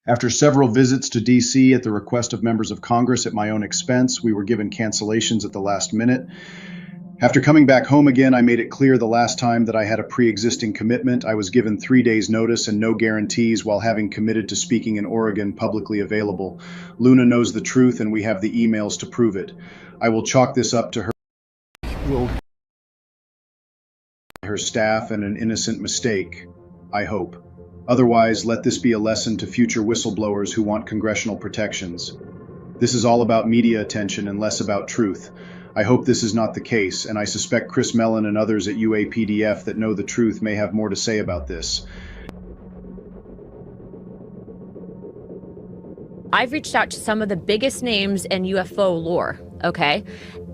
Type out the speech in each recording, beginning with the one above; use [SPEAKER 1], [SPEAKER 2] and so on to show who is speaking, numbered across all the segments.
[SPEAKER 1] After several visits to D.C. at the request of members of Congress at my own expense, we were given cancellations at the last minute. After coming back home again, I made it clear the last time that I had a pre-existing commitment. I was given 3 days' notice and no guarantees while having committed to speaking in Oregon publicly available. Luna knows the truth and we have the emails to prove it. I will chalk this up to her staff and an innocent mistake, I hope. Otherwise, let this be a lesson to future whistleblowers who want congressional protections. This is all about media attention and less about truth. I hope this is not the case, and I suspect Chris Mellon and others at UAPDF that know the truth may have more to say about this.
[SPEAKER 2] I've reached out to some of the biggest names in UFO lore, okay?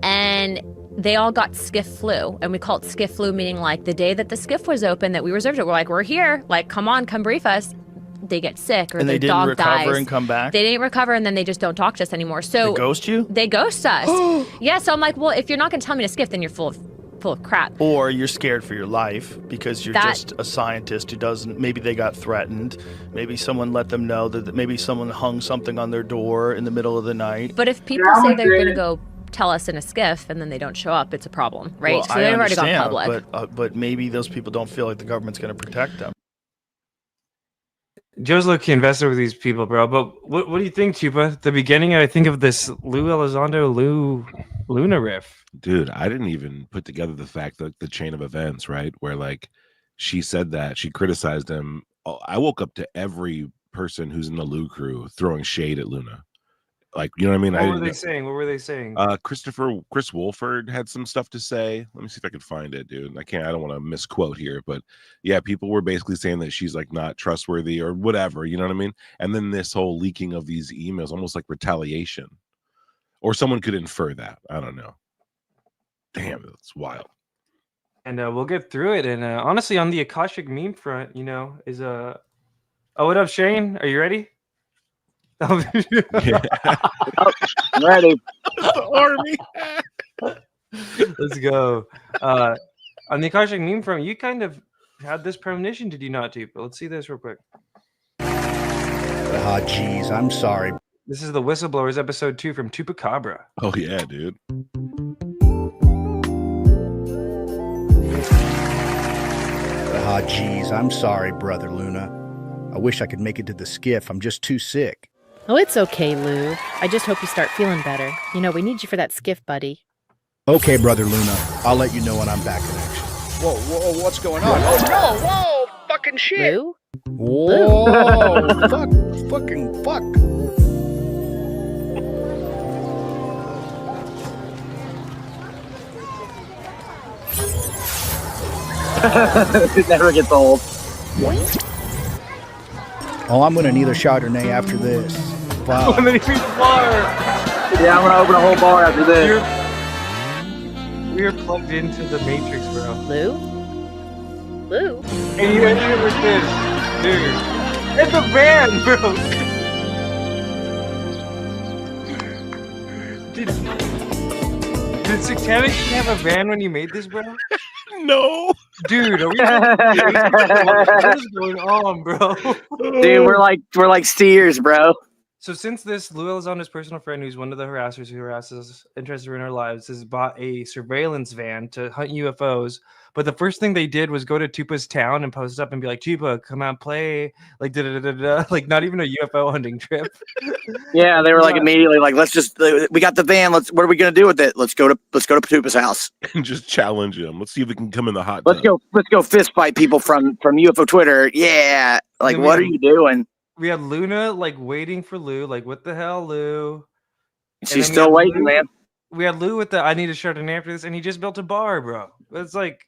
[SPEAKER 2] And they all got SCIF Flu, and we call it SCIF Flu, meaning like the day that the SCIF was open, that we reserved it, we're like, we're here, like, come on, come brief us. They get sick, or
[SPEAKER 3] and
[SPEAKER 2] their dog dies.
[SPEAKER 3] They didn't recover and come back?
[SPEAKER 2] They didn't recover, and then they just don't talk to us anymore. So
[SPEAKER 3] they ghost you?
[SPEAKER 2] They ghost us. Yeah, so I'm like, well, if you're not going to tell me to SCIF, then you're full of crap.
[SPEAKER 3] Or you're scared for your life because you're just a scientist who doesn't, maybe they got threatened. Maybe someone let them know that maybe someone hung something on their door in the middle of the night.
[SPEAKER 2] But if people say they're going to go tell us in a SCIF and then they don't show up, it's a problem, right?
[SPEAKER 3] Well,
[SPEAKER 2] so they've already gone public.
[SPEAKER 3] But maybe those people don't feel like the government's going to protect them.
[SPEAKER 4] Joe's low-key invested with these people, bro. But what do you think, Tupa? The beginning, I think of this Lue Elizondo Luna riff.
[SPEAKER 5] Dude, I didn't even put together the fact that the chain of events, right? Where like she said that she criticized him. I woke up to every person who's in the Lue crew throwing shade at Luna. Like, you know what I mean?
[SPEAKER 4] What were they saying?
[SPEAKER 5] Chris Wolford had some stuff to say. Let me see if I can find it, dude. I don't want to misquote here, but yeah, people were basically saying that she's like not trustworthy or whatever, you know what I mean? And then this whole leaking of these emails, almost like retaliation, or someone could infer that. I don't know. Damn, that's wild.
[SPEAKER 4] And we'll get through it. And honestly, on the Akashic meme front, you know, is oh, what up, Shane? Are you ready?
[SPEAKER 6] I'm ready.
[SPEAKER 5] Army.
[SPEAKER 4] Let's go. On the Akashic meme front, you kind of had this premonition, did you not, Tupa? Let's see this real quick.
[SPEAKER 6] Ah, geez, I'm sorry.
[SPEAKER 4] This is the Whistleblowers episode 2 from Tupa Cabra.
[SPEAKER 5] Oh yeah, dude.
[SPEAKER 6] Ah, geez, I'm sorry, brother Luna. I wish I could make it to the SCIF. I'm just too sick.
[SPEAKER 7] Oh, it's okay, Lou. I just hope you start feeling better. You know, we need you for that SCIF, buddy.
[SPEAKER 6] Okay, brother Luna. I'll let you know when I'm back in action. Whoa, what's going on? Oh, no, whoa, fucking shit.
[SPEAKER 7] Lou?
[SPEAKER 6] Whoa, fucking fuck.
[SPEAKER 8] It never gets old.
[SPEAKER 6] Oh, I'm gonna need a Chardonnay after this. Wow.
[SPEAKER 4] I'm gonna need a bar.
[SPEAKER 8] Yeah, I'm gonna open a whole bar after this.
[SPEAKER 4] We're plugged into the Matrix, bro.
[SPEAKER 7] Lou? Lou?
[SPEAKER 4] And you ended it with this, dude. It's a van, bro. Did Satanic have a van when you made this, bro?
[SPEAKER 5] No.
[SPEAKER 4] Dude, are we what is going on, bro?
[SPEAKER 8] Dude, we're like steers, bro.
[SPEAKER 4] So since this Lue Elizondo's personal friend, who's one of the harassers who harasses us, interested in our lives, has bought a surveillance van to hunt UFOs, but the first thing they did was go to Tupa's town and post up and be like, Tupa, come out, play, like da-da-da-da-da, like not even a UFO hunting trip.
[SPEAKER 8] Yeah, they were like immediately like, we got the van, what are we gonna do with it? Let's go to Tupa's house
[SPEAKER 5] and just challenge him. Let's see if we can come in the hot tub.
[SPEAKER 8] Let's go fist fight people from UFO Twitter. Yeah, like what are you doing?
[SPEAKER 4] We had Luna like waiting for Lou, like what the hell, Lou?
[SPEAKER 8] She's still waiting, man.
[SPEAKER 4] We had Lou with the I need a Chardonnay after this, and he just built a bar, bro. It's like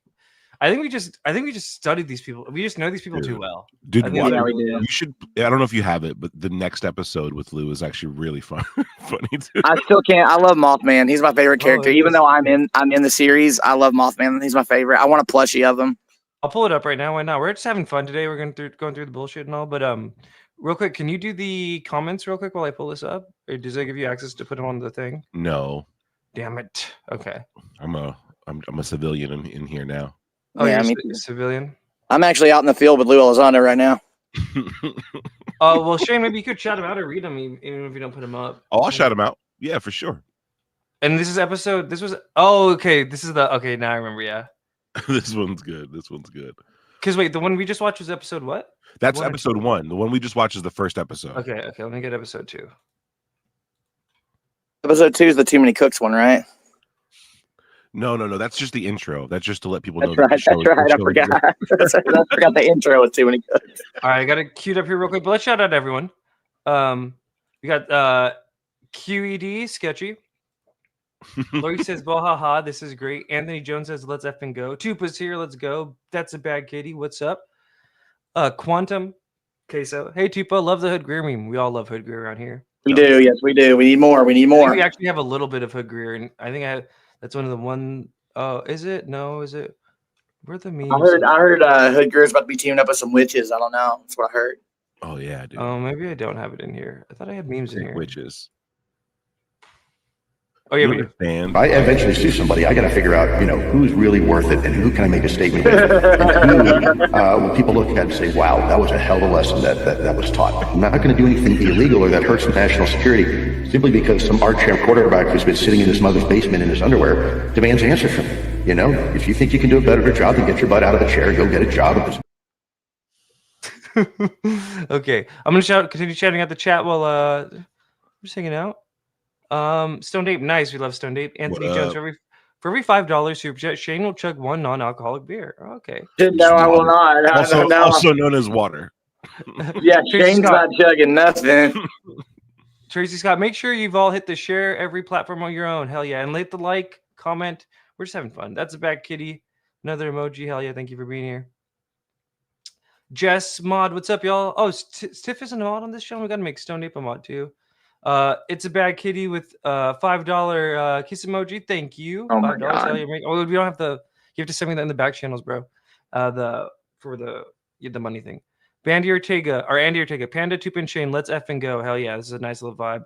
[SPEAKER 4] I think we just studied these people. We just know these people too well.
[SPEAKER 5] Dude, you should. I don't know if you have it, but the next episode with Lou is actually really fun, funny too.
[SPEAKER 8] I still can't. I love Mothman. He's my favorite character. Even though I'm in the series, I love Mothman. He's my favorite. I want a plushie of him.
[SPEAKER 4] I'll pull it up right now. Why not? We're just having fun today. We're going through the bullshit and all, but real quick, can you do the comments real quick while I pull this up? Or does it give you access to put them on the thing?
[SPEAKER 5] No.
[SPEAKER 4] Damn it. Okay.
[SPEAKER 5] I'm a civilian in here now.
[SPEAKER 4] Oh,
[SPEAKER 8] yeah,
[SPEAKER 4] you're a civilian?
[SPEAKER 8] I'm actually out in the field with Lue Elizondo right now.
[SPEAKER 4] Well, Shane, maybe you could shout him out or read them, even if you don't put them up.
[SPEAKER 5] Oh, I'll shout him out. Yeah, for sure.
[SPEAKER 4] And this was. Oh, okay. This is okay. Now I remember. Yeah.
[SPEAKER 5] This one's good.
[SPEAKER 4] Because wait, the one we just watched was episode what?
[SPEAKER 5] That's episode 1. The one we just watched is the first episode.
[SPEAKER 4] Okay. Let me get episode 2.
[SPEAKER 8] Episode 2 is the Too Many Cooks one, right?
[SPEAKER 5] No. That's just the intro. That's just to let people know.
[SPEAKER 8] That's right. I forgot. I forgot the intro with Too Many Cooks.
[SPEAKER 4] All right, I got it queued up here real quick, but let's shout out everyone. We got QED Sketchy. Lori says, "Bohaha, this is great." Anthony Jones says, "Let's effing go." Tupa's here, let's go. That's a bad kitty. What's up? Quantum Queso. Hey Tupa, love the Hood Greer meme. We all love Hood Greer around here.
[SPEAKER 8] We do, yes, we do. We need more.
[SPEAKER 4] I think we actually have a little bit of Hood Greer, and I think that's one of the one. Oh, is it? No, is it? Where are the memes?
[SPEAKER 8] I heard Hood Greer's about to be teaming up with some witches. I don't know. That's what I heard.
[SPEAKER 5] Oh yeah, dude.
[SPEAKER 4] Oh, maybe I don't have it in here. I thought I had memes in here.
[SPEAKER 5] Witches.
[SPEAKER 4] Oh yeah, we do.
[SPEAKER 9] If I eventually sue somebody, I got to figure out, who's really worth it and who can I make a statement with. And who, when people look at it and say, wow, that was a hell of a lesson that was taught. I'm not going to do anything illegal or that hurts national security simply because some armchair quarterback who's been sitting in his mother's basement in his underwear demands an answer from me. If you think you can do a better job, then get your butt out of the chair and go get a job at this.
[SPEAKER 4] Okay, I'm gonna continue shouting at the chat while I'm just hanging out. Stone Ape, nice. We love Stone Ape. Anthony Jones, for every $5 super chat, Shane will chug one non-alcoholic beer. Okay.
[SPEAKER 8] No, I will not.
[SPEAKER 5] Also known as water.
[SPEAKER 8] Yeah, Shane's not chugging nothing.
[SPEAKER 4] Tracy Scott, make sure you've all hit the share every platform on your own. Hell yeah. And hit the like, comment. We're just having fun. That's a bad kitty. Another emoji. Hell yeah. Thank you for being here. Jess Mod, what's up, y'all? Oh, Stiff isn't a mod on this show. We got to make Stone Ape a mod too. It's a bad kitty with $5 kiss emoji. Thank you.
[SPEAKER 8] Oh my God.
[SPEAKER 4] Oh, we don't have you have to send me that in the back channels, bro. For the money thing. Andy Ortega, Panda, Tupa, and Shane. Let's effing go. Hell yeah, this is a nice little vibe.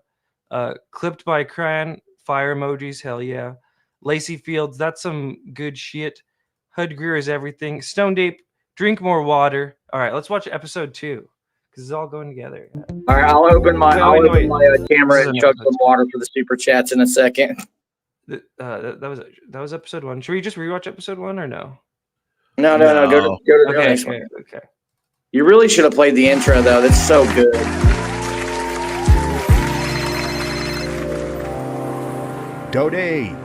[SPEAKER 4] Clipped by Cran, fire emojis. Hell yeah. Lacey Fields, that's some good shit. Hood Greer is everything. Stone Ape, drink more water. All right, let's watch episode 2 because it's all going together.
[SPEAKER 8] All right, I'll open my camera and chug some water for the super chats in a second.
[SPEAKER 4] That was episode 1. Should we just rewatch episode 1 or no?
[SPEAKER 8] No. Go to the next one.
[SPEAKER 4] Okay.
[SPEAKER 8] You really should have played the intro though. That's so good.
[SPEAKER 6] Dode,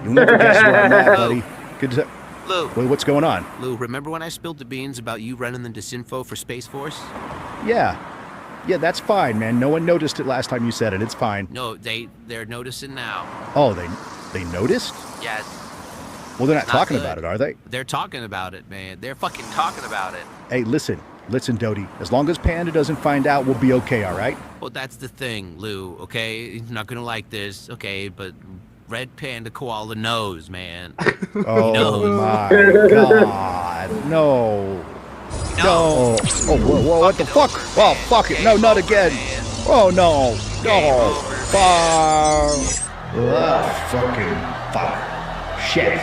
[SPEAKER 6] you'll never guess where I'm at, buddy. Good to...
[SPEAKER 10] Lou.
[SPEAKER 6] Wait, what's going on?
[SPEAKER 10] Lou, remember when I spilled the beans about you running the disinfo for Space Force?
[SPEAKER 6] Yeah, that's fine, man. No one noticed it last time you said it. It's fine.
[SPEAKER 10] No, they're noticing now.
[SPEAKER 6] Oh, they noticed?
[SPEAKER 10] Yeah.
[SPEAKER 6] Well, they're not talking about it, are they?
[SPEAKER 10] They're talking about it, man. They're fucking talking about it.
[SPEAKER 6] Hey, listen, Dodie. As long as Panda doesn't find out, we'll be okay, all right?
[SPEAKER 10] Well, that's the thing, Lou, okay? He's not gonna like this, okay? But Red Panda Koala knows, man.
[SPEAKER 6] Oh, my God. No. Oh, whoa, what the fuck? Oh, fuck it. No, not again. Oh, no. No. Fucking fuck. Shit.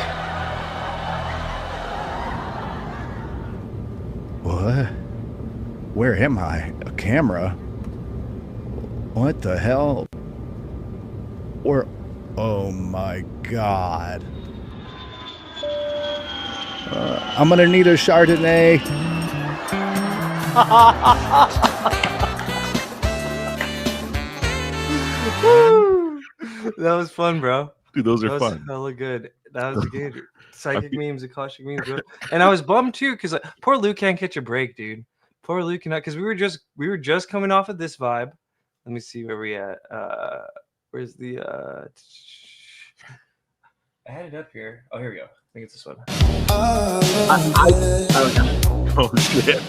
[SPEAKER 6] What? Where am I? A camera? What the hell? Where? Oh my God. I'm gonna need a Chardonnay.
[SPEAKER 4] That was fun, bro.
[SPEAKER 5] Dude, those are fun.
[SPEAKER 4] Hella good. That was good. Psychic memes, Akashic memes, bro. And I was bummed too because poor Lou can't catch a break, dude. Poor Lou cannot, because we were just coming off of this vibe. Let me see where we at. Where's the I had it up here. Oh, here we go. I think it's this one.
[SPEAKER 5] Oh shit.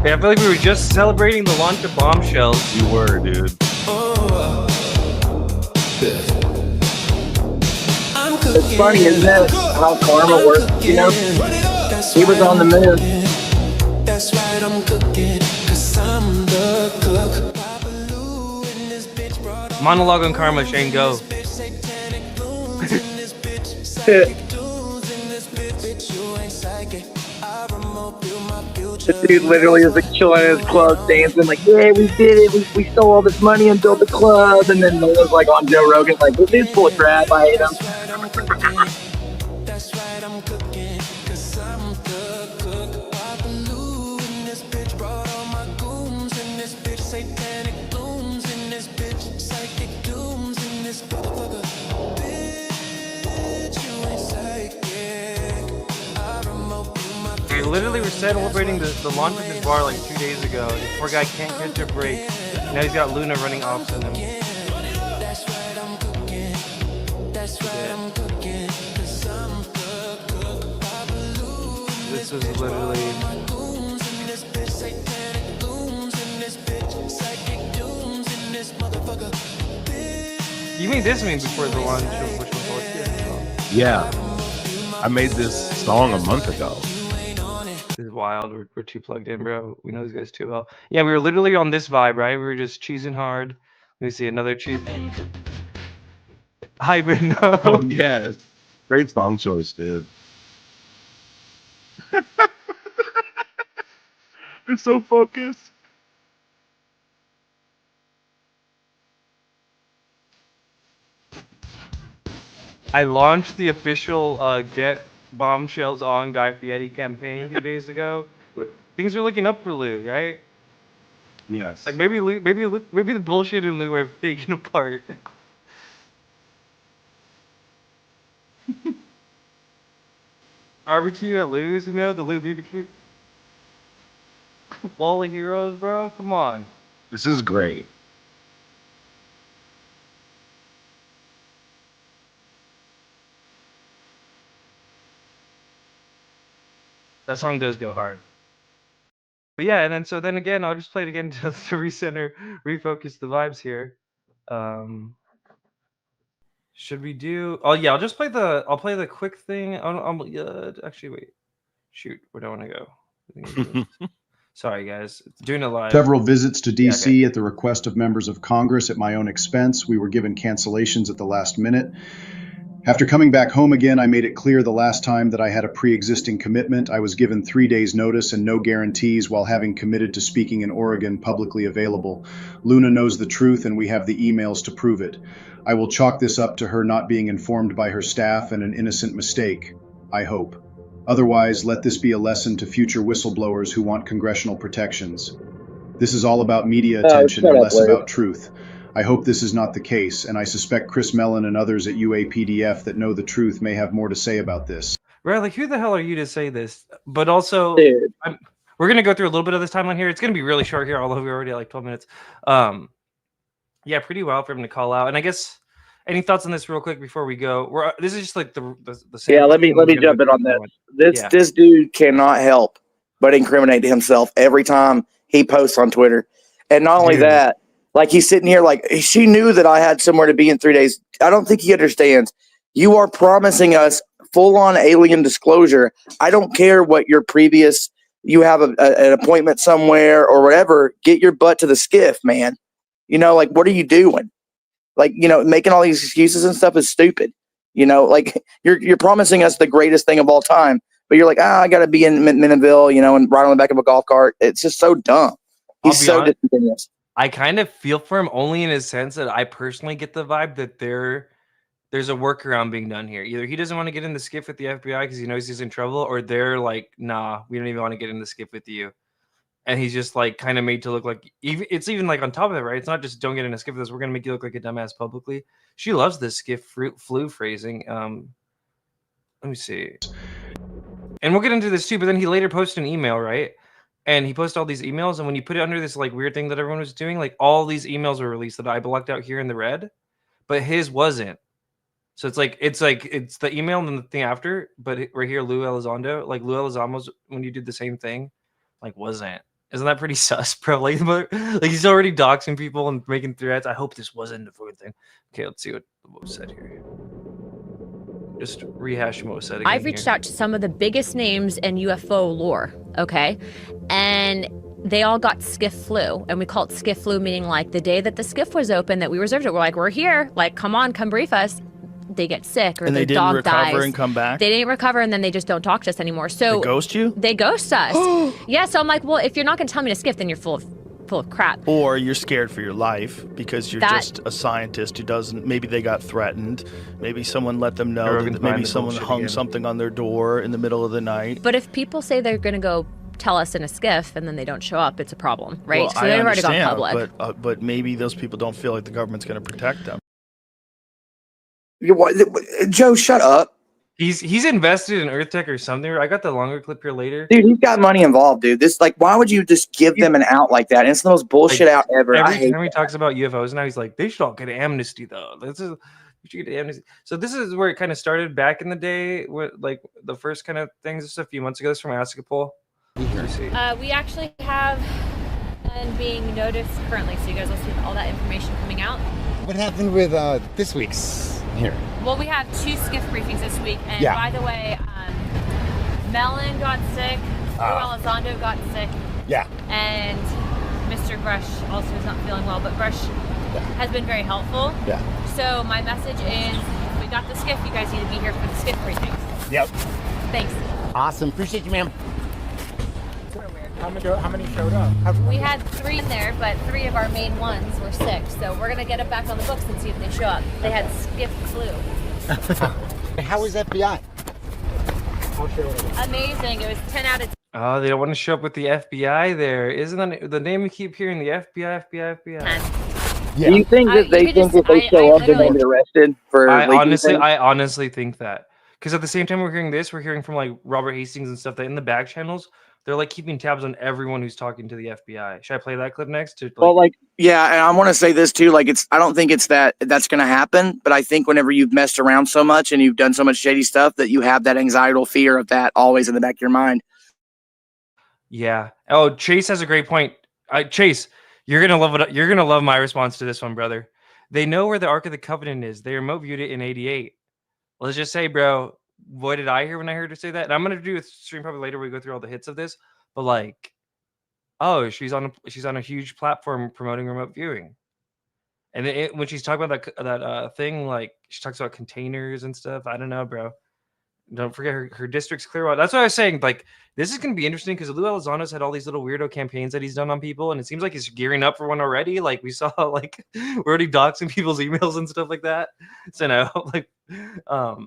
[SPEAKER 4] Yeah, I feel like we were just celebrating the launch of Bombshells.
[SPEAKER 5] You were, dude.
[SPEAKER 8] It's funny, isn't it? How karma works, you know? He was on the moon.
[SPEAKER 11] That's right, I'm cooking, 'cause I'm the cook.
[SPEAKER 4] Monologue on karma, Shane, go.
[SPEAKER 8] The dude literally is like chilling in his club, dancing like, yeah, we did it. We stole all this money and built the club. And then Noah's like on Joe Rogan, like, this dude's full of crap. I hate him.
[SPEAKER 11] That's right, I'm cooking, 'cause I'm the cook. Papa Lou in this bitch, brought all my goons in this bitch. Satanic blooms in this bitch. Psychic dooms in this motherfucker. Bitch, you ain't psychic. I remote you my
[SPEAKER 4] We literally were celebrating the launch of this bar like 2 days ago. This poor guy can't catch a break. Now he's got Luna running ops on him.
[SPEAKER 11] That's right, I'm cooking. That's right, I'm cooking. 'Cause I'm the cook. Papa Lou
[SPEAKER 4] This was literally.
[SPEAKER 11] goons in this bitch. Satanic blooms in this bitch. Psychic dooms in this motherfucker.
[SPEAKER 4] You made this meme before the launch of which was last year.
[SPEAKER 5] Yeah. I made this song a month ago.
[SPEAKER 4] This is wild. We're too plugged in, bro. We know these guys too well. Yeah, we were literally on this vibe, right? We were just cheesing hard. Let me see another cheese. Hybrid, no.
[SPEAKER 5] Oh, yes. Great song choice, dude. It's so focused.
[SPEAKER 4] I launched the official Get Bombshells on Guy Fieri campaign 2 days ago. Things are looking up for Lou, right?
[SPEAKER 5] Yes.
[SPEAKER 4] Like maybe the bullshit and Lou are taken apart. Barbecue at Lou's, you know, the Lou BBQ. Wall of Heroes, bro. Come on.
[SPEAKER 5] This is great.
[SPEAKER 4] That song does go hard. But yeah, and then again, I'll just play it again to recenter, refocus the vibes here. Should we do? Oh yeah, I'll play the quick thing. Actually, wait. Shoot, where do I want to go? Sorry, guys. Doing it live.
[SPEAKER 1] Several visits to D.C. at the request of members of Congress at my own expense. We were given cancellations at the last minute. After coming back home again, I made it clear the last time that I had a pre-existing commitment. I was given 3 days notice and no guarantees while having committed to speaking in Oregon publicly available. Luna knows the truth and we have the emails to prove it. I will chalk this up to her not being informed by her staff and an innocent mistake, I hope. Otherwise, let this be a lesson to future whistleblowers who want congressional protections. This is all about media attention and less about truth. I hope this is not the case, and I suspect Chris Mellon and others at UAPDF that know the truth may have more to say about this.
[SPEAKER 4] Right, like who the hell are you to say this? But also, we're gonna go through a little bit of this timeline here. It's gonna be really short here, although we're already at like 12 minutes. Yeah, pretty wild for him to call out. And I guess any thoughts on this real quick before we go? This is just like the same.
[SPEAKER 8] Yeah, let me jump in on that. This dude cannot help but incriminate himself every time he posts on Twitter, and not only that. Like, he's sitting here like, she knew that I had somewhere to be in 3 days. I don't think he understands. You are promising us full-on alien disclosure. I don't care what your previous, you have an appointment somewhere or whatever. Get your butt to the SCIF, man. You know, like, what are you doing? Like, you know, making all these excuses and stuff is stupid. You know, like, you're promising us the greatest thing of all time. But you're like, I got to be in Minnesville, you know, and ride on the back of a golf cart. It's just so dumb. He's so disingenuous.
[SPEAKER 4] I kind of feel for him only in his sense that I personally get the vibe that there's a workaround being done here. Either he doesn't want to get in the SCIF with the FBI because he knows he's in trouble, or they're like, nah, we don't even want to get in the SCIF with you. And he's just like kind of made to look like it's even like on top of it, right? It's not just don't get in a SCIF with us. We're gonna make you look like a dumbass publicly. She loves this SCIF flu phrasing. Let me see. And we'll get into this too, but then he later posted an email, right? And he posted all these emails, and when you put it under this like weird thing that everyone was doing, like all these emails were released that I blocked out here in the red, but his wasn't. So it's the email and then the thing after, but right here, Lue Elizondo, like Lue Elizondo's when you did the same thing, like wasn't. Isn't that pretty sus, bro? Like he's already doxing people and making threats. I hope this wasn't the food thing. Okay, let's see what was said here. Just rehash what was said again.
[SPEAKER 2] I've reached out to some of the biggest names in UFO lore, okay? And they all got SCIF Flu, and we call it SCIF Flu, meaning like the day that the SCIF was open that we reserved it. We're like, we're here. Like, come on, come brief us. they get sick or
[SPEAKER 3] and
[SPEAKER 2] their
[SPEAKER 3] they didn't
[SPEAKER 2] dog
[SPEAKER 3] recover
[SPEAKER 2] dies.
[SPEAKER 3] and come back.
[SPEAKER 2] They didn't recover, and then they just don't talk to us anymore. So
[SPEAKER 3] they ghost you?
[SPEAKER 2] They ghost us. Yeah. So I'm like, well, if you're not going to tell me to skip, then you're full of crap.
[SPEAKER 3] Or you're scared for your life because you're just a scientist who doesn't. Maybe they got threatened. Maybe someone let them know that maybe someone hung something on their door in the middle of the night.
[SPEAKER 2] But if people say they're going to go tell us in a SCIF and then they don't show up, it's a problem, right?
[SPEAKER 3] Well,
[SPEAKER 2] so they've already gone public.
[SPEAKER 3] But maybe those people don't feel like the government's going to protect them.
[SPEAKER 8] Joe, shut up.
[SPEAKER 4] He's invested in Earth Tech or something. I got the longer clip here later.
[SPEAKER 8] Dude, he's got money involved, dude. This, like, why would you just give them an out like that? It's the most bullshit out ever.
[SPEAKER 4] Every time he talks about UFOs now, he's like, they should all get amnesty, though. You should get amnesty. So this is where it kind of started back in the day, with like the first kind of things just a few months ago. This is from Askapoll.
[SPEAKER 2] We actually have and being noticed currently, so you guys will see all that information coming out.
[SPEAKER 12] What happened with this week's here?
[SPEAKER 2] Well, we have 2 SCIF briefings this week, and by the way, Melon got sick, Lue Elizondo got sick, and Mr. Brush also is not feeling well, but Brush has been very helpful. So my message is, we got the SCIF, you guys need to be here for the SCIF briefings.
[SPEAKER 12] Yep.
[SPEAKER 2] Thanks.
[SPEAKER 12] Awesome. Appreciate you, ma'am. How many showed up?
[SPEAKER 2] We had 3 in there, but 3 of our main ones were sick. So we're gonna get them back on the books and see if they show up. They had SCIF Flu.
[SPEAKER 12] How was FBI?
[SPEAKER 2] Amazing. It was 10 out of 10.
[SPEAKER 4] Oh, they don't want to show up with the FBI there. Isn't that the name we keep hearing? The FBI, FBI, FBI.
[SPEAKER 8] Do you think that they think if they show up, they're going to be arrested for?
[SPEAKER 4] I honestly think that, because at the same time we're hearing this, we're hearing from like Robert Hastings and stuff that in the back channels they're like keeping tabs on everyone who's talking to the FBI. Should I play that clip next?
[SPEAKER 8] Yeah, and I want to say this too. Like, I don't think it's that's going to happen, but I think whenever you've messed around so much and you've done so much shady stuff, that you have that anxietal fear of that always in the back of your mind.
[SPEAKER 4] Yeah. Oh, Chase has a great point. Chase, you're gonna love it. You're gonna love my response to this one, brother. They know where the Ark of the Covenant is. They remote viewed it in '88. Let's just say, bro, what did I hear when I heard her say that? And I'm gonna do a stream probably later where we go through all the hits of this. But like, oh, she's on a huge platform promoting remote viewing. And when she's talking about that thing, like she talks about containers and stuff. I don't know, bro. Don't forget her district's Clearwater. That's what I was saying. Like, this is going to be interesting because Lue Elizondo's had all these little weirdo campaigns that he's done on people, and it seems like he's gearing up for one already. Like, we saw, like, we're already doxing people's emails and stuff like that. So, no, like, but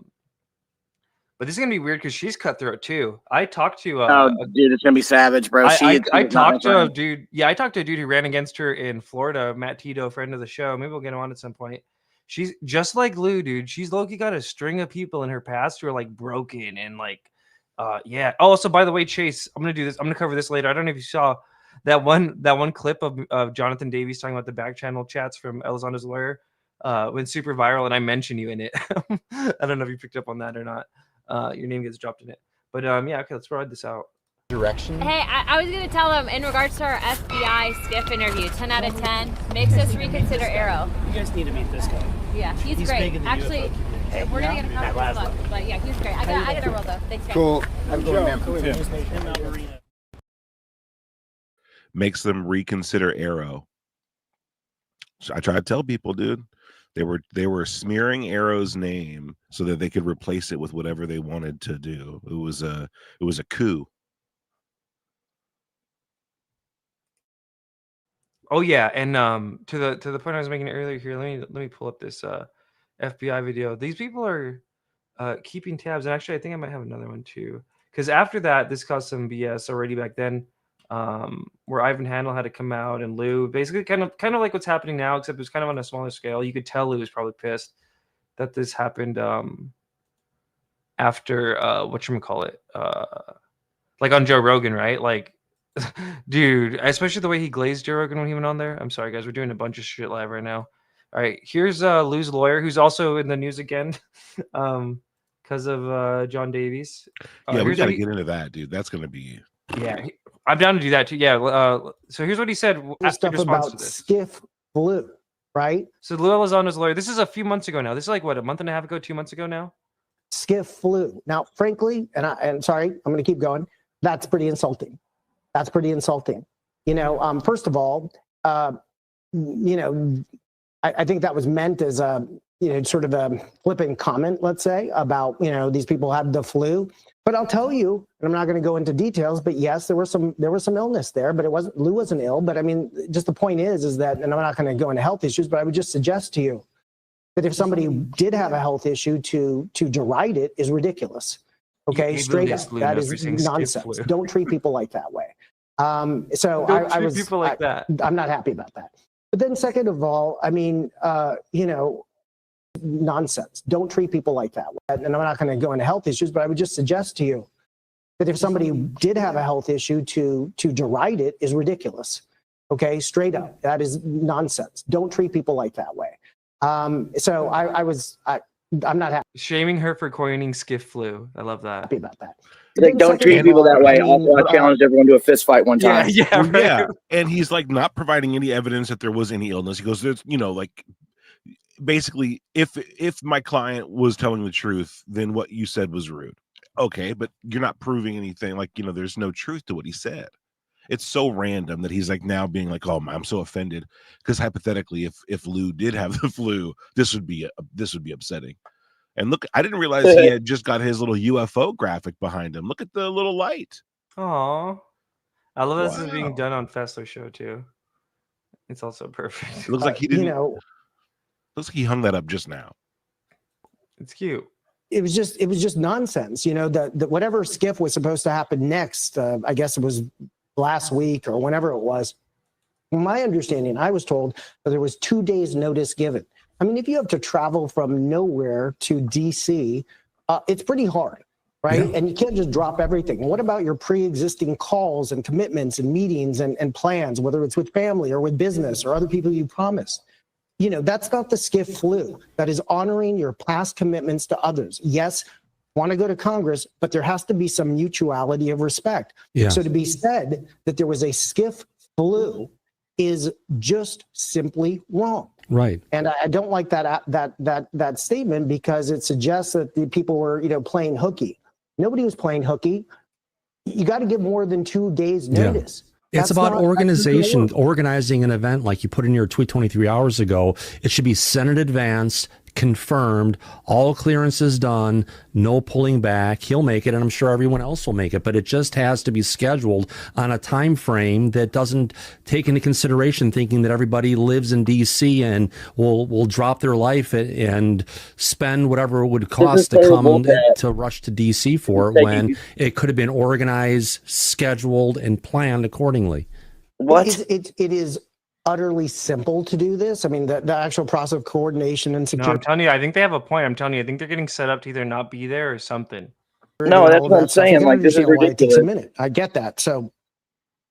[SPEAKER 4] this is going to be weird because she's cutthroat, too. I talked to...
[SPEAKER 8] dude, it's going to be savage, bro.
[SPEAKER 4] I talked to a dude... Yeah, I talked to a dude who ran against her in Florida, Matt Tito, friend of the show. Maybe we'll get him on at some point. She's just like Lue, dude. She's low-key got a string of people in her past who are like broken and like, yeah. Oh, so by the way, Chase, I'm gonna do this. I'm gonna cover this later. I don't know if you saw that one clip of Jonathan Davies talking about the back channel chats from Elizondo's lawyer. Went super viral, and I mentioned you in it. I don't know if you picked up on that or not. Your name gets dropped in it. But yeah, okay, let's ride this out.
[SPEAKER 12] Direction.
[SPEAKER 2] Hey, I was gonna tell them in regards to our FBI SCIF interview, 10 out of 10 makes us reconsider Arrow.
[SPEAKER 13] You guys need to meet this guy.
[SPEAKER 2] Yeah, he's great. Actually, we're gonna get a conference, but yeah, he's great. I got a roll though. Thanks, guys.
[SPEAKER 12] Cool. I'm going, man.
[SPEAKER 5] Makes them reconsider Arrow. So I try to tell people, dude. They were smearing Arrow's name so that they could replace it with whatever they wanted to do. It was a coup.
[SPEAKER 4] Oh yeah, and to the point I was making earlier here, let me pull up this FBI video. These people are keeping tabs, and actually I think I might have another one too. Because after that, this caused some BS already back then, where Ivan Handel had to come out and Lue, basically kind of like what's happening now, except it was kind of on a smaller scale. You could tell Lue was probably pissed that this happened after whatchamacallit, like on Joe Rogan, right? Like, dude, especially the way he glazed Joe Rogan when he went on there. I'm sorry, guys. We're doing a bunch of shit live right now. All right, here's Lue's lawyer, who's also in the news again because of John Davies.
[SPEAKER 5] Yeah, we got to get into that, dude. That's going to be...
[SPEAKER 4] Yeah, I'm down to do that, too. Yeah, so here's what he said.
[SPEAKER 14] Stuff about SCIF Flu, right?
[SPEAKER 4] So Lue Elizondo's lawyer, this is a few months ago now. This is like, what, a month and a half ago, 2 months ago now?
[SPEAKER 14] SCIF Flu. Now, frankly, and sorry, I'm going to keep going. That's pretty insulting. That's pretty insulting. You know, first of all, you know, I think that was meant as a sort of a flippant comment, let's say, about, these people had the flu. But I'll tell you, and I'm not going to go into details, but yes, there was some illness there, but Lou wasn't ill. But I mean, just the point is that, and I'm not going to go into health issues, but I would just suggest to you that if somebody did have a health issue, to deride it is ridiculous. Okay, straight up, that is nonsense. Don't treat people like that way. So I was people like that. I'm not happy about that. But then, second of all, I mean, nonsense. Don't treat people like that. And I'm not going to go into health issues, but I would just suggest to you that if somebody did have a health issue, to deride it is ridiculous. Okay, straight up, that is nonsense. Don't treat people like that way. So I'm not happy.
[SPEAKER 4] Shaming her for coining SCIF Flu. I love that.
[SPEAKER 14] Happy about that.
[SPEAKER 8] Like, don't treat people that way. I challenged everyone to a fist fight one time.
[SPEAKER 4] Yeah, right.
[SPEAKER 5] Yeah. And he's like not providing any evidence that there was any illness. He goes, there's, like basically, if my client was telling the truth, then what you said was rude. Okay, but you're not proving anything. Like, there's no truth to what he said. It's so random that he's like now being like, oh, I'm so offended, because hypothetically, if Lou did have the flu, this would be upsetting. And look, I didn't realize he had just got his little UFO graphic behind him. Look at the little light.
[SPEAKER 4] Aw, I love this is being done on Fessler's show too. It's also perfect.
[SPEAKER 5] It looks like he didn't. Looks like he hung that up just now.
[SPEAKER 4] It's cute.
[SPEAKER 14] It was just nonsense. That whatever SCIF was supposed to happen next, I guess it was last week or whenever it was. From my understanding, I was told that there was 2 days notice given. I mean, if you have to travel from nowhere to DC, it's pretty hard, right? Yeah. And you can't just drop everything. What about your pre-existing calls and commitments and meetings and plans, whether it's with family or with business or other people you promised? That's not the SCIF Flu. That is honoring your past commitments to others. Yes, want to go to Congress, but there has to be some mutuality of respect. Yeah. So to be said that there was a SCIF Flu is just simply wrong.
[SPEAKER 13] Right.
[SPEAKER 14] And I don't like that statement, because it suggests that the people were, playing hooky. Nobody was playing hooky. You got to give more than 2 days notice.
[SPEAKER 13] Yeah. It's about organization, organizing an event like you put in your tweet 23 hours ago. It should be sent in advance, confirmed, all clearances done, no pulling back. He'll make it, and I'm sure everyone else will make it, but it just has to be scheduled on a time frame that doesn't take into consideration thinking that everybody lives in DC and will drop their life and spend whatever it would cost to come to rush to DC for it, when it could have been organized, scheduled, and planned accordingly.
[SPEAKER 14] What? It is utterly simple to do this. I mean, the actual process of coordination and security.
[SPEAKER 4] No, I'm telling you, I think they have a point. I'm telling you, I think they're getting set up to either not be there or something.
[SPEAKER 8] No, that's what I'm saying. Like, this is ridiculous.
[SPEAKER 14] It takes a minute. I get that. So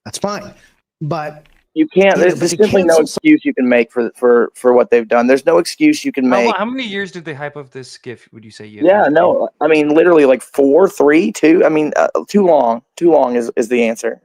[SPEAKER 14] that's fine. But
[SPEAKER 8] you can't, there's simply no excuse you can make for what they've done. There's no excuse you can make.
[SPEAKER 4] How many years did they hype up this SCIF, would you say?
[SPEAKER 8] Yeah, no, I mean, literally like 4, 3, 2. I mean, too long is the answer.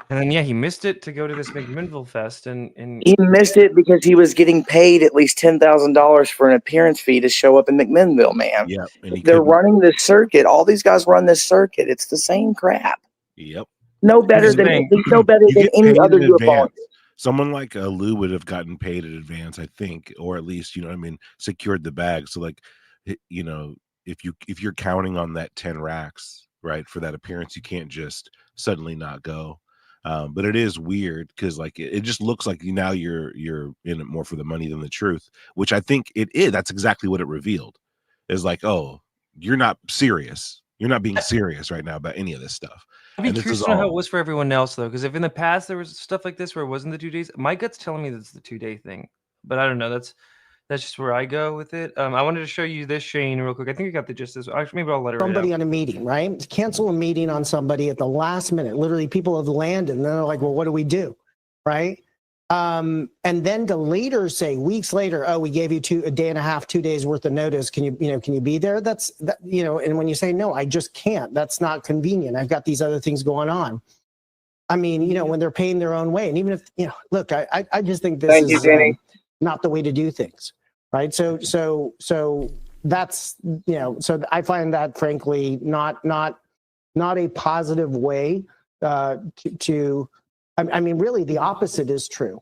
[SPEAKER 4] And then, yeah, he missed it to go to this McMinnville Fest, and
[SPEAKER 8] he missed it because he was getting paid at least $10,000 for an appearance fee to show up in McMinnville, man.
[SPEAKER 5] Yeah,
[SPEAKER 8] they're running this circuit. All these guys run this circuit. It's the same crap.
[SPEAKER 5] Yep.
[SPEAKER 8] No better than any other UFO.
[SPEAKER 5] Someone like Lou would have gotten paid in advance, I think, or at least, secured the bag. So, like, if you're counting on that 10 racks, right, for that appearance, you can't just suddenly not go. But it is weird because, like, it just looks like now you're in it more for the money than the truth, which I think it is. That's exactly what it revealed. Is like, oh, you're not serious. You're not being serious right now about any of this stuff.
[SPEAKER 4] I'd be curious to know how it was for everyone else, though, because if in the past there was stuff like this where it wasn't the 2 days, my gut's telling me that's the 2-day thing. But I don't know. That's just where I go with it. I wanted to show you this, Shane, real quick. I think we got the gist of this. Actually, maybe I'll let her
[SPEAKER 14] somebody on a meeting, right? Cancel a meeting on somebody at the last minute. Literally, people have landed, and they're like, "Well, what do we do?" Right? And then to later say, weeks later, "Oh, we gave you a day and a half, 2 days worth of notice. Can you be there?" That's that. And when you say no, I just can't. That's not convenient. I've got these other things going on. I mean, when they're paying their own way, and even if look, I just think this is not the way to do things, right? So that's so I find that frankly not a positive way to. I mean, really, the opposite is true.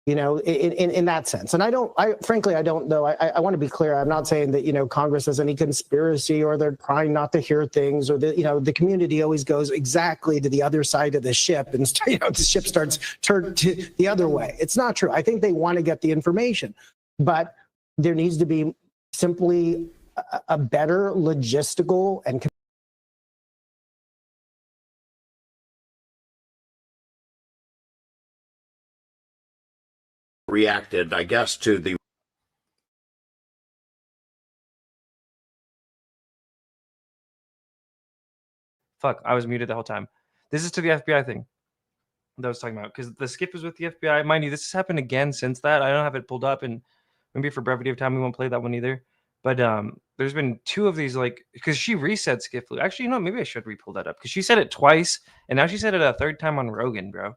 [SPEAKER 14] in that sense. And frankly, I don't know. I want to be clear. I'm not saying that, Congress has any conspiracy or they're trying not to hear things or the community always goes exactly to the other side of the ship and, the ship starts turned to the other way. It's not true. I think they want to get the information, but there needs to be simply a better logistical and
[SPEAKER 15] reacted, I guess, to the
[SPEAKER 4] Fuck, I was muted the whole time. This is to the FBI thing that I was talking about, because the skip is with the FBI. Mind you, this has happened again since that. I don't have it pulled up, and maybe for brevity of time, we won't play that one either. But there's been 2 of these, because she resaid SCIF Flu. Actually, maybe I should re-pull that up, because she said it twice, and now she said it a 3rd time on Rogan, bro.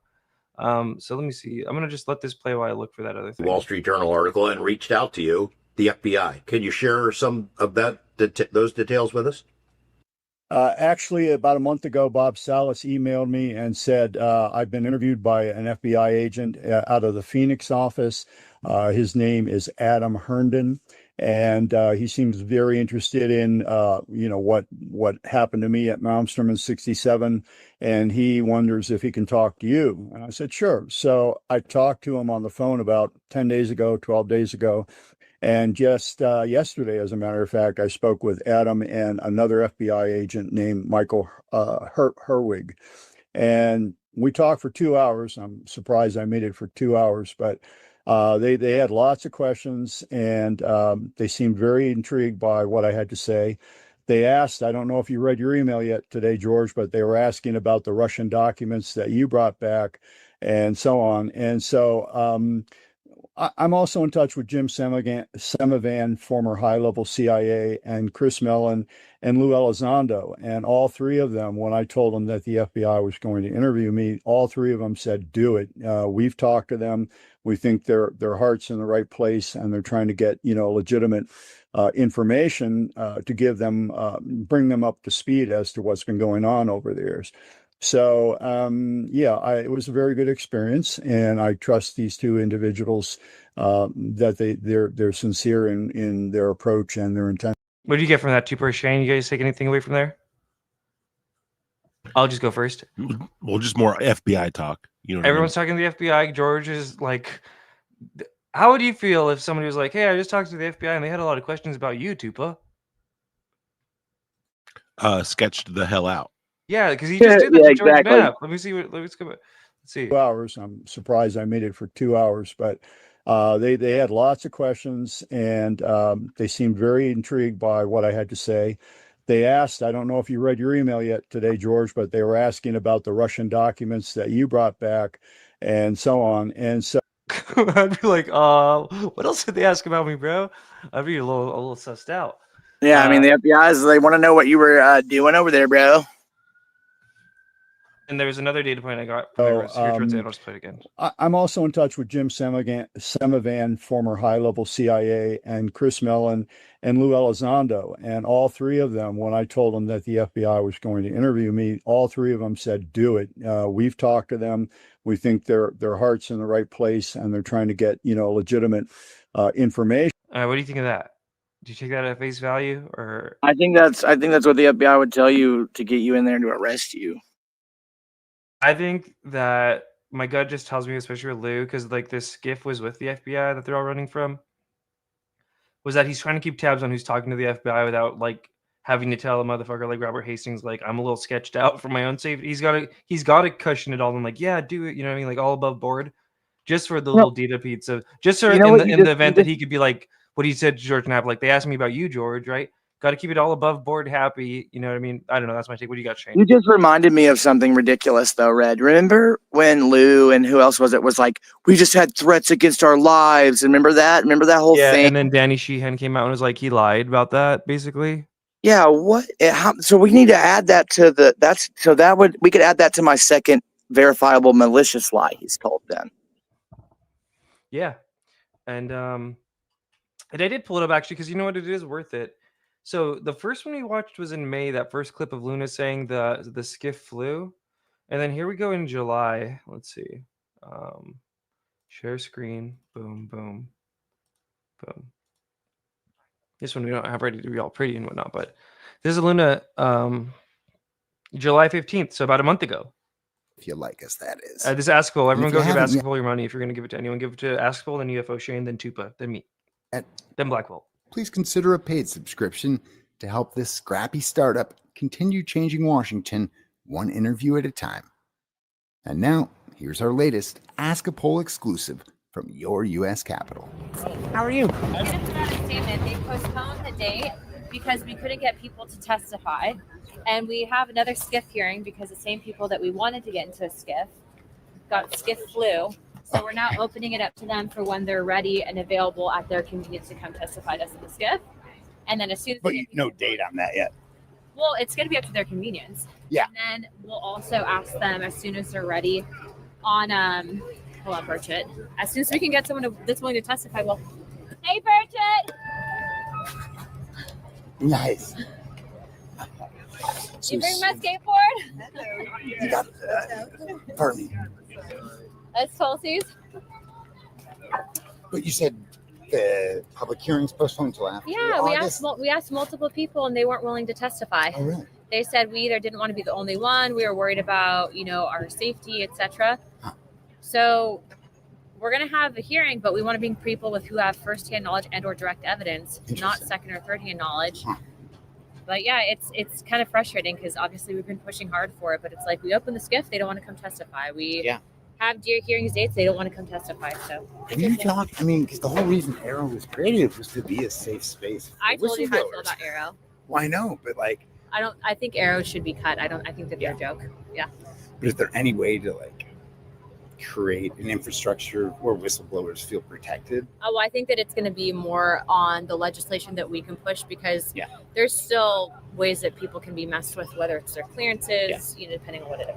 [SPEAKER 4] So let me see. I'm gonna just let this play while I look for that other thing.
[SPEAKER 15] Wall Street Journal article and reached out to you, the FBI. Can you share some of those details with us?
[SPEAKER 6] Actually, about a month ago, Bob Salas emailed me and said, I've been interviewed by an FBI agent out of the Phoenix office. His name is Adam Herndon. And he seems very interested in, what happened to me at Malmstrom 67. And he wonders if he can talk to you. And I said, sure. So I talked to him on the phone about 10 days ago, 12 days ago. And just yesterday, as a matter of fact, I spoke with Adam and another FBI agent named Michael Herwig. And we talked for 2 hours. I'm surprised I made it for 2 hours, but they had lots of questions, and they seemed very intrigued by what I had to say. They asked, I don't know if you read your email yet today, George, but they were asking about the Russian documents that you brought back and so on. And so I'm also in touch with Jim Semivan, former high-level CIA, and Chris Mellon and Lue Elizondo. And all 3 of them, when I told them that the FBI was going to interview me, all 3 of them said, do it. We've talked to them. We think their heart's in the right place, and they're trying to get, legitimate information to give them, bring them up to speed as to what's been going on over the years. So, it was a very good experience, and I trust these 2 individuals that they're sincere in their approach and their intent.
[SPEAKER 4] What did you get from that 2-part Shane? You guys take anything away from there? I'll just go first.
[SPEAKER 5] Well, just more FBI talk.
[SPEAKER 4] Everyone's talking to the FBI. George is like, how would you feel if somebody was like, hey, I just talked to the FBI and they had a lot of questions about you, Tupa?
[SPEAKER 5] Sketched the hell out.
[SPEAKER 4] Yeah, because he just did that to George
[SPEAKER 8] exactly.
[SPEAKER 4] Knapp. Let's see.
[SPEAKER 6] 2 hours. I'm surprised I made it for 2 hours, but they had lots of questions, and they seemed very intrigued by what I had to say. They asked, I don't know if you read your email yet today, George, but they were asking about the Russian documents that you brought back and so on. And so
[SPEAKER 4] I'd be like, what else did they ask about me, bro? I'd be a little sussed out.
[SPEAKER 8] Yeah, I mean, the FBI they want to know what you were doing over there, bro.
[SPEAKER 4] And there was another data point I got. Here towards the end. I'll just play it again.
[SPEAKER 6] I'm also in touch with Jim Semivan, former high-level CIA, and Chris Mellon and Lue Elizondo. And all 3 of them, when I told them that the FBI was going to interview me, all 3 of them said, do it. We've talked to them. We think their heart's in the right place, and they're trying to get, legitimate information.
[SPEAKER 4] What do you think of that? Do you take that at face value, or?
[SPEAKER 8] I think that's what the FBI would tell you to get you in there to arrest you.
[SPEAKER 4] I think that my gut just tells me, especially with Lou, because this SCIF was with the FBI that they're all running from, was that he's trying to keep tabs on who's talking to the FBI without having to tell a motherfucker like Robert Hastings, I'm a little sketched out for my own safety. He's got to cushion it all and yeah, do it. You know what I mean? All above board, just for the little data beats of just so in the event that he could be what he said to George Knapp, they asked me about you, George, right? Got to keep it all above board happy. You know what I mean? I don't know. That's my take. What do you got, Shane?
[SPEAKER 8] You just reminded me of something ridiculous, though, Red. Remember when Lou and who else was it was we just had threats against our lives. And remember that? Remember that whole thing?
[SPEAKER 4] And then Danny Sheehan came out and was he lied about that, basically.
[SPEAKER 8] Yeah. What? So we need to add that to we could add that to my second verifiable malicious lie he's told then.
[SPEAKER 4] Yeah. And I did pull it up actually, because you know what? It is worth it. So the first one we watched was in May, that first clip of Luna saying the SCIF Flu. And then here we go in July. Let's see. Share screen. Boom, boom, boom. This one we don't have ready to be all pretty and whatnot, but this is Luna, July 15th, so about a month ago.
[SPEAKER 16] If you like us, that is.
[SPEAKER 4] This is Askable. Everyone go give Askable your money. If you're going to give it to anyone, give it to Askable, then UFO Shane, then Tupa, then me, then Black Bolt.
[SPEAKER 16] Please consider a paid subscription to help this scrappy startup continue changing Washington one interview at a time. And now, here's our latest Ask a Poll exclusive from your U.S. Capitol.
[SPEAKER 2] How are you? I just put out a statement. They postponed the date because we couldn't get people to testify. And we have another SCIF hearing because the same people that we wanted to get into a SCIF got SCIF Flu. So we're now opening it up to them for when they're ready and available at their convenience to come testify to us in the SCIF. And then as soon as
[SPEAKER 16] But no date on that yet.
[SPEAKER 2] well, it's going to be up to their convenience.
[SPEAKER 16] Yeah.
[SPEAKER 2] And then we'll also ask them as soon as they're ready on, hold on, Burchett. As soon as we can get someone that's willing to testify, well, hey, Burchett!
[SPEAKER 16] Nice.
[SPEAKER 2] You bring my skateboard?
[SPEAKER 16] Hello. You got pardon me.
[SPEAKER 2] That's Tulsi's.
[SPEAKER 16] But you said the public hearing's postponed until after
[SPEAKER 2] Yeah,
[SPEAKER 16] August?
[SPEAKER 2] we asked multiple people and they weren't willing to testify.
[SPEAKER 16] Oh, really?
[SPEAKER 2] They said we either didn't want to be the only one, we were worried about, our safety, etc. So we're going to have a hearing, but we want to bring people with who have firsthand knowledge and or direct evidence, not second or third hand knowledge. But yeah, it's kind of frustrating because obviously we've been pushing hard for it, but it's like we open the SCIF, they don't want to come testify. We have hearings dates, they don't want to come testify. So
[SPEAKER 16] Have you talked? I mean, because the whole reason Arrow was created was to be a safe space.
[SPEAKER 2] I told you how I feel about Arrow.
[SPEAKER 16] Well, I know, but like,
[SPEAKER 2] I think Arrow should be cut. I think that they're a joke. Yeah.
[SPEAKER 16] but is there any way to like create an infrastructure where whistleblowers feel protected?
[SPEAKER 2] Oh, well, I think that it's going to be more on the legislation that we can push because there's still ways that people can be messed with, whether it's their clearances, depending on what it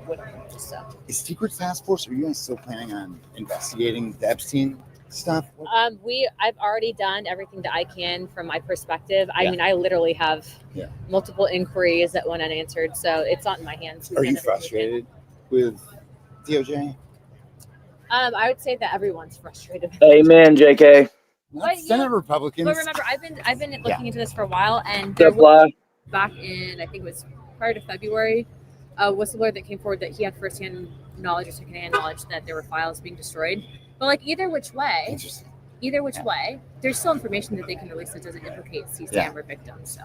[SPEAKER 2] is. So.
[SPEAKER 16] Is Secret Task Force, are you guys still planning on investigating the Epstein stuff?
[SPEAKER 2] I've already done everything that I can from my perspective. I mean, I literally have multiple inquiries that went unanswered, so it's not in my hands.
[SPEAKER 16] Are you frustrated with DOJ?
[SPEAKER 2] I would say that everyone's frustrated.
[SPEAKER 8] Amen, JK.
[SPEAKER 16] Senate Republicans.
[SPEAKER 2] But remember, I've been looking into this for a while, and
[SPEAKER 8] That's why.
[SPEAKER 2] back in, I think it was prior to February, a whistleblower that came forward that he had firsthand knowledge or secondhand knowledge that there were files being destroyed. But either which way, there's still information that they can release that doesn't implicate seized camera victims.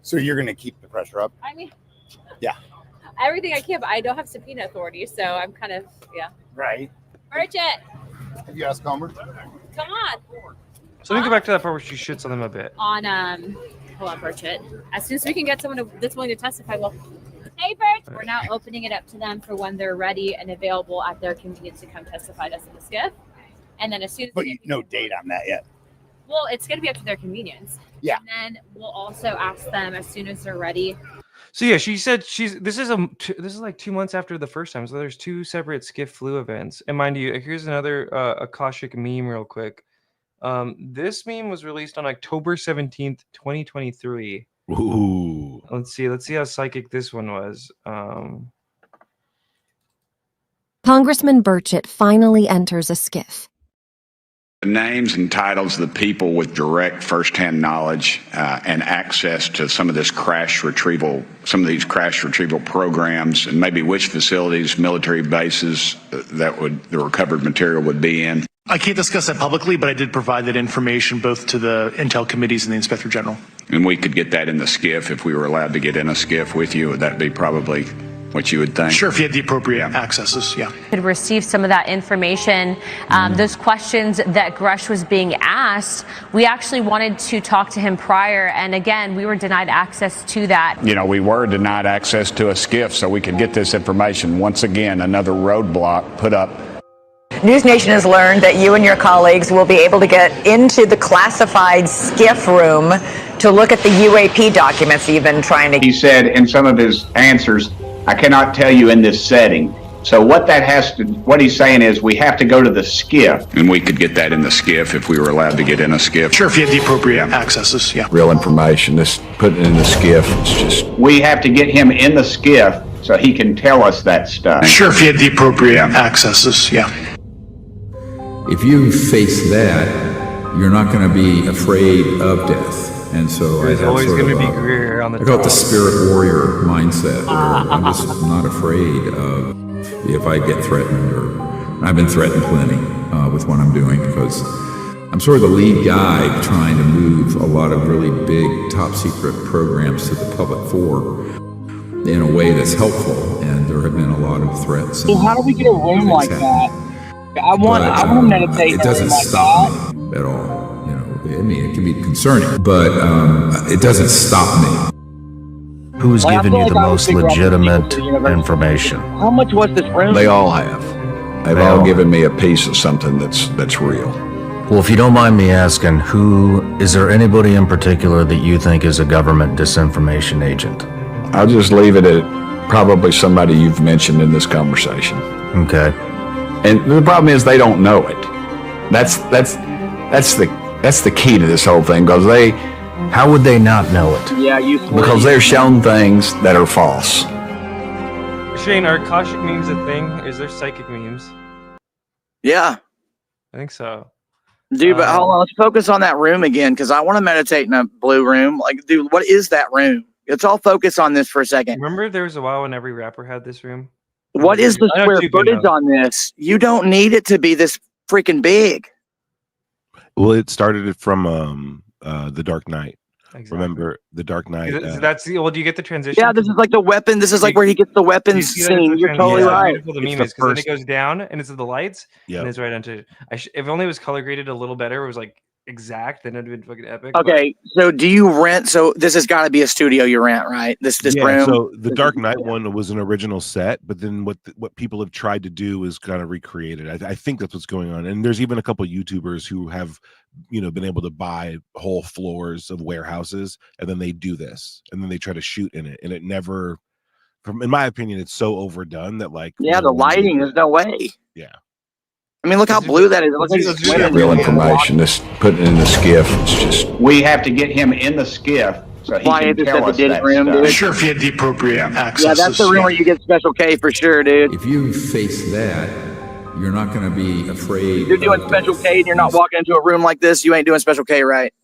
[SPEAKER 16] So you're going to keep the pressure up?
[SPEAKER 2] I mean,
[SPEAKER 17] everything I can, but I don't have subpoena authority, so I'm kind of,
[SPEAKER 16] Right.
[SPEAKER 17] Bridget,
[SPEAKER 16] Have you asked Comer?
[SPEAKER 17] come on.
[SPEAKER 4] So let me go back to that part where she shits on them a bit.
[SPEAKER 2] On, hold on, Bridget. As soon as we can get someone that's willing to testify, well, hey, Bridget. We're now opening it up to them for when they're ready and available at their convenience to come testify to us in the SCIF. And then as soon as
[SPEAKER 16] But no date on that yet.
[SPEAKER 2] well, it's going to be up to their convenience.
[SPEAKER 16] Yeah.
[SPEAKER 2] And then we'll also ask them as soon as they're ready.
[SPEAKER 4] So yeah, she said this is like 2 months after the first time. So there's two separate SCIF Flu events. And mind you, here's another Akashic meme real quick. This meme was released on October 17th, 2023.
[SPEAKER 5] Ooh.
[SPEAKER 4] Let's see how psychic this one was.
[SPEAKER 18] Congressman Burchett finally enters a SCIF.
[SPEAKER 19] The names and titles of the people with direct firsthand knowledge and access to some of these crash retrieval programs, and maybe which facilities, military bases the recovered material would be in.
[SPEAKER 20] I can't discuss that publicly, but I did provide that information both to the intel committees and the inspector general.
[SPEAKER 19] And we could get that in the SCIF if we were allowed to get in a SCIF with you. Would that be probably what you would think?
[SPEAKER 20] Sure, if you had the appropriate accesses,
[SPEAKER 21] Could receive some of that information. Those questions that Grush was being asked, we actually wanted to talk to him prior, and again, we were denied access to that.
[SPEAKER 19] We were denied access to a SCIF so we could get this information. Once again, another roadblock put up.
[SPEAKER 22] News Nation has learned that you and your colleagues will be able to get into the classified SCIF room to look at the UAP documents that you've been trying to.
[SPEAKER 23] He said in some of his answers, I cannot tell you in this setting. So what he's saying is we have to go to the SCIF.
[SPEAKER 19] And we could get that in the SCIF if we were allowed to get in a SCIF.
[SPEAKER 20] Sure, if you had the appropriate accesses,
[SPEAKER 23] Real information, just putting it in the SCIF, it's just. We have to get him in the SCIF so he can tell us that stuff.
[SPEAKER 20] Sure, if you had the appropriate accesses,
[SPEAKER 7] if you face that, you're not going to be afraid of death. And so I have
[SPEAKER 4] always
[SPEAKER 7] sort
[SPEAKER 4] going
[SPEAKER 7] of
[SPEAKER 4] to be Greer on the
[SPEAKER 7] I call it the
[SPEAKER 4] top.
[SPEAKER 7] spirit warrior mindset, where I'm just not afraid of if I get threatened, or I've been threatened plenty with what I'm doing, because I'm sort of the lead guy trying to move a lot of really big top secret programs to the public fore in a way that's helpful, and there have been a lot of threats.
[SPEAKER 9] So how do we get a room like that? I want to meditate.
[SPEAKER 7] It doesn't stop me at all. You know, I mean, it can be concerning, but it doesn't stop me.
[SPEAKER 10] Who's given you the most legitimate information?
[SPEAKER 9] How much was this room?
[SPEAKER 10] They all have. They've all given me a piece of something that's real. Well, if you don't mind me asking, is there anybody in particular that you think is a government disinformation agent?
[SPEAKER 19] I'll just leave it at probably somebody you've mentioned in this conversation.
[SPEAKER 10] Okay.
[SPEAKER 19] And the problem is they don't know it. That's the key to this whole thing, because
[SPEAKER 10] how would they not know it?
[SPEAKER 9] Yeah,
[SPEAKER 19] because they're shown things that are false.
[SPEAKER 4] Shane, are Akashic memes a thing? Is there psychic memes?
[SPEAKER 8] Yeah.
[SPEAKER 4] I think so.
[SPEAKER 8] Dude, but hold on, let's focus on that room again, because I want to meditate in a blue room. Like, dude, what is that room? Let's all focus on this for a second.
[SPEAKER 4] Remember there was a while when every rapper had this room?
[SPEAKER 8] What is the square footage on this? You don't need it to be this freaking big.
[SPEAKER 5] Well, it started from The Dark Knight.
[SPEAKER 4] Exactly.
[SPEAKER 5] Remember The Dark Knight?
[SPEAKER 4] That's the. Well, do you get the transition?
[SPEAKER 8] Yeah, this is like the weapon. This is like where he gets the weapons scene. You're totally right.
[SPEAKER 4] Beautiful the meme is, because then it goes down and it's the lights. Yeah. And it's right onto. If only it was color graded a little better. It was like exact. Then it'd been fucking epic.
[SPEAKER 8] Okay, so do you rent? So this has got to be a studio you rent, right? This room.
[SPEAKER 5] So the Dark Knight one was an original set, but then what people have tried to do is kind of recreate it. I think that's what's going on. And there's even a couple YouTubers who have, been able to buy whole floors of warehouses, and then they do this, and then they try to shoot in it, and it never, in my opinion, it's so overdone that
[SPEAKER 8] the lighting, there's no way.
[SPEAKER 5] Yeah.
[SPEAKER 8] I mean, look how blue that is. It looks like it's
[SPEAKER 19] Real information. Just putting it in the skiff. It's just
[SPEAKER 23] we have to get him in the skiff so he can tell us that stuff.
[SPEAKER 20] Sure, if you had the appropriate access.
[SPEAKER 8] Yeah, that's the room where you get Special K for sure, dude.
[SPEAKER 7] If you face that, you're not going to be afraid.
[SPEAKER 8] You're doing Special K and you're not walking into a room like this, you ain't doing Special K right.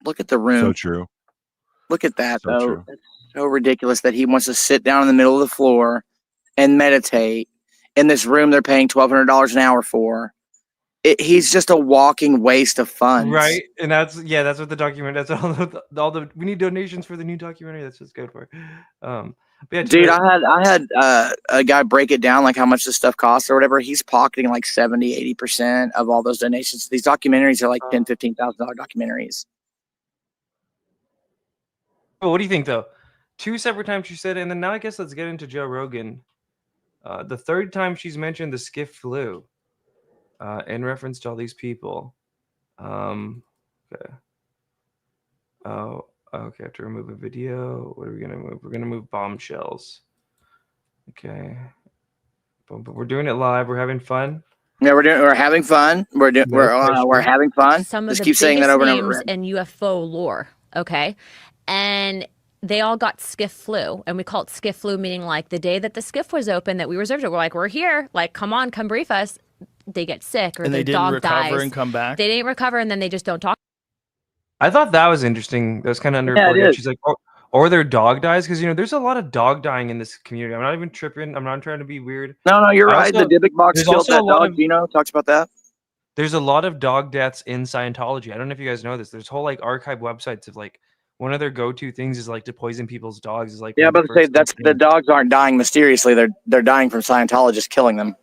[SPEAKER 8] Look at the room.
[SPEAKER 5] So true.
[SPEAKER 8] Look at that,
[SPEAKER 5] So
[SPEAKER 8] though.
[SPEAKER 5] true.
[SPEAKER 8] It's so ridiculous that he wants to sit down in the middle of the floor and meditate in this room they're paying $1,200 an hour for. He's just a walking waste of funds.
[SPEAKER 4] Right, and that's what the documentary. That's all the. We need donations for the new documentary. That's what's good for. Yeah,
[SPEAKER 8] dude, I had a guy break it down, like how much this stuff costs or whatever. He's pocketing like 70-80% of all those donations. These documentaries are like $10,000-$15,000 documentaries.
[SPEAKER 4] Well, what do you think though? 2 separate times she said it, and then now I guess let's get into Joe Rogan. The third time she's mentioned the SCIF Flu in reference to all these people. Okay. Oh, okay. I have to remove a video. What are we gonna move? We're gonna move Bombshells. Okay. But we're doing it live. We're having fun.
[SPEAKER 8] Yeah, we're having fun. We're having fun.
[SPEAKER 2] Some of
[SPEAKER 8] Just
[SPEAKER 2] the
[SPEAKER 8] keep saying that over and
[SPEAKER 2] names
[SPEAKER 8] over.
[SPEAKER 2] in UFO lore. Okay, and they all got SCIF Flu, and we call it SCIF Flu, meaning like the day that the SCIF was open, that we reserved it. We're like, we're here. Like, come on, come brief us. They get sick, or
[SPEAKER 3] and
[SPEAKER 2] their
[SPEAKER 3] they didn't
[SPEAKER 2] dog
[SPEAKER 3] recover
[SPEAKER 2] dies.
[SPEAKER 3] and come back.
[SPEAKER 2] They didn't recover, and then they just don't talk.
[SPEAKER 4] I thought that was interesting. That was kind of underreported.
[SPEAKER 8] Yeah,
[SPEAKER 4] She's like, or their dog dies, because there's a lot of dog dying in this community. I'm not even tripping. I'm not trying to be weird.
[SPEAKER 8] No, you're right. The Dybbuk box
[SPEAKER 4] there's
[SPEAKER 8] killed
[SPEAKER 4] also
[SPEAKER 8] that
[SPEAKER 4] a lot
[SPEAKER 8] dog.
[SPEAKER 4] of-
[SPEAKER 8] Talks about that.
[SPEAKER 4] There's a lot of dog deaths in Scientology. I don't know if you guys know this. There's whole archive websites of one of their go-to things is to poison people's dogs. Is
[SPEAKER 8] Yeah, but say the dogs aren't dying mysteriously. They're dying from Scientologists killing them.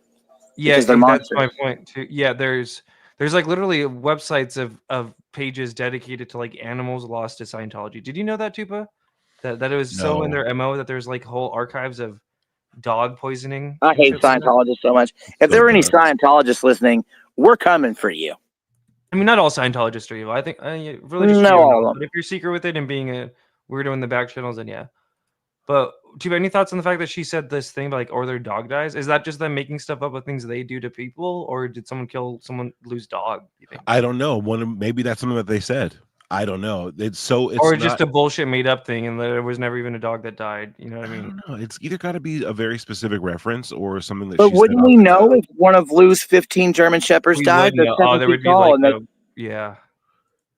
[SPEAKER 4] Yeah,
[SPEAKER 8] because they're
[SPEAKER 4] that's
[SPEAKER 8] monsters.
[SPEAKER 4] my point too. Yeah, there's literally websites of pages dedicated to animals lost to Scientology. Did you know that, Tupa? That it was so in their MO that there's whole archives of dog poisoning.
[SPEAKER 8] I hate Scientologists so much. If there were any Scientologists listening, we're coming for you.
[SPEAKER 4] I mean, not all Scientologists are evil. I think religious.
[SPEAKER 8] No, all of them.
[SPEAKER 4] But if you're secret with it and being a weirdo in the back channels, then yeah. But do you have any thoughts on the fact that she said this thing about or their dog dies? Is that just them making stuff up with things they do to people, or did someone lose dog? You think?
[SPEAKER 5] I don't know. Maybe that's something that they said. I don't know. It's
[SPEAKER 4] or just
[SPEAKER 5] not,
[SPEAKER 4] a bullshit made up thing, and there was never even a dog that died. You know what I mean?
[SPEAKER 5] I don't know. It's either got to be a very specific reference or something that.
[SPEAKER 8] But
[SPEAKER 5] she
[SPEAKER 8] wouldn't
[SPEAKER 5] said
[SPEAKER 8] we
[SPEAKER 5] off the
[SPEAKER 8] know
[SPEAKER 5] top.
[SPEAKER 8] if one of Lue's 15 German Shepherds
[SPEAKER 4] We
[SPEAKER 8] died?
[SPEAKER 4] would know.
[SPEAKER 8] They're
[SPEAKER 4] Oh, there
[SPEAKER 8] 7
[SPEAKER 4] would
[SPEAKER 8] feet
[SPEAKER 4] be
[SPEAKER 8] tall,
[SPEAKER 4] like
[SPEAKER 8] and
[SPEAKER 4] a, yeah.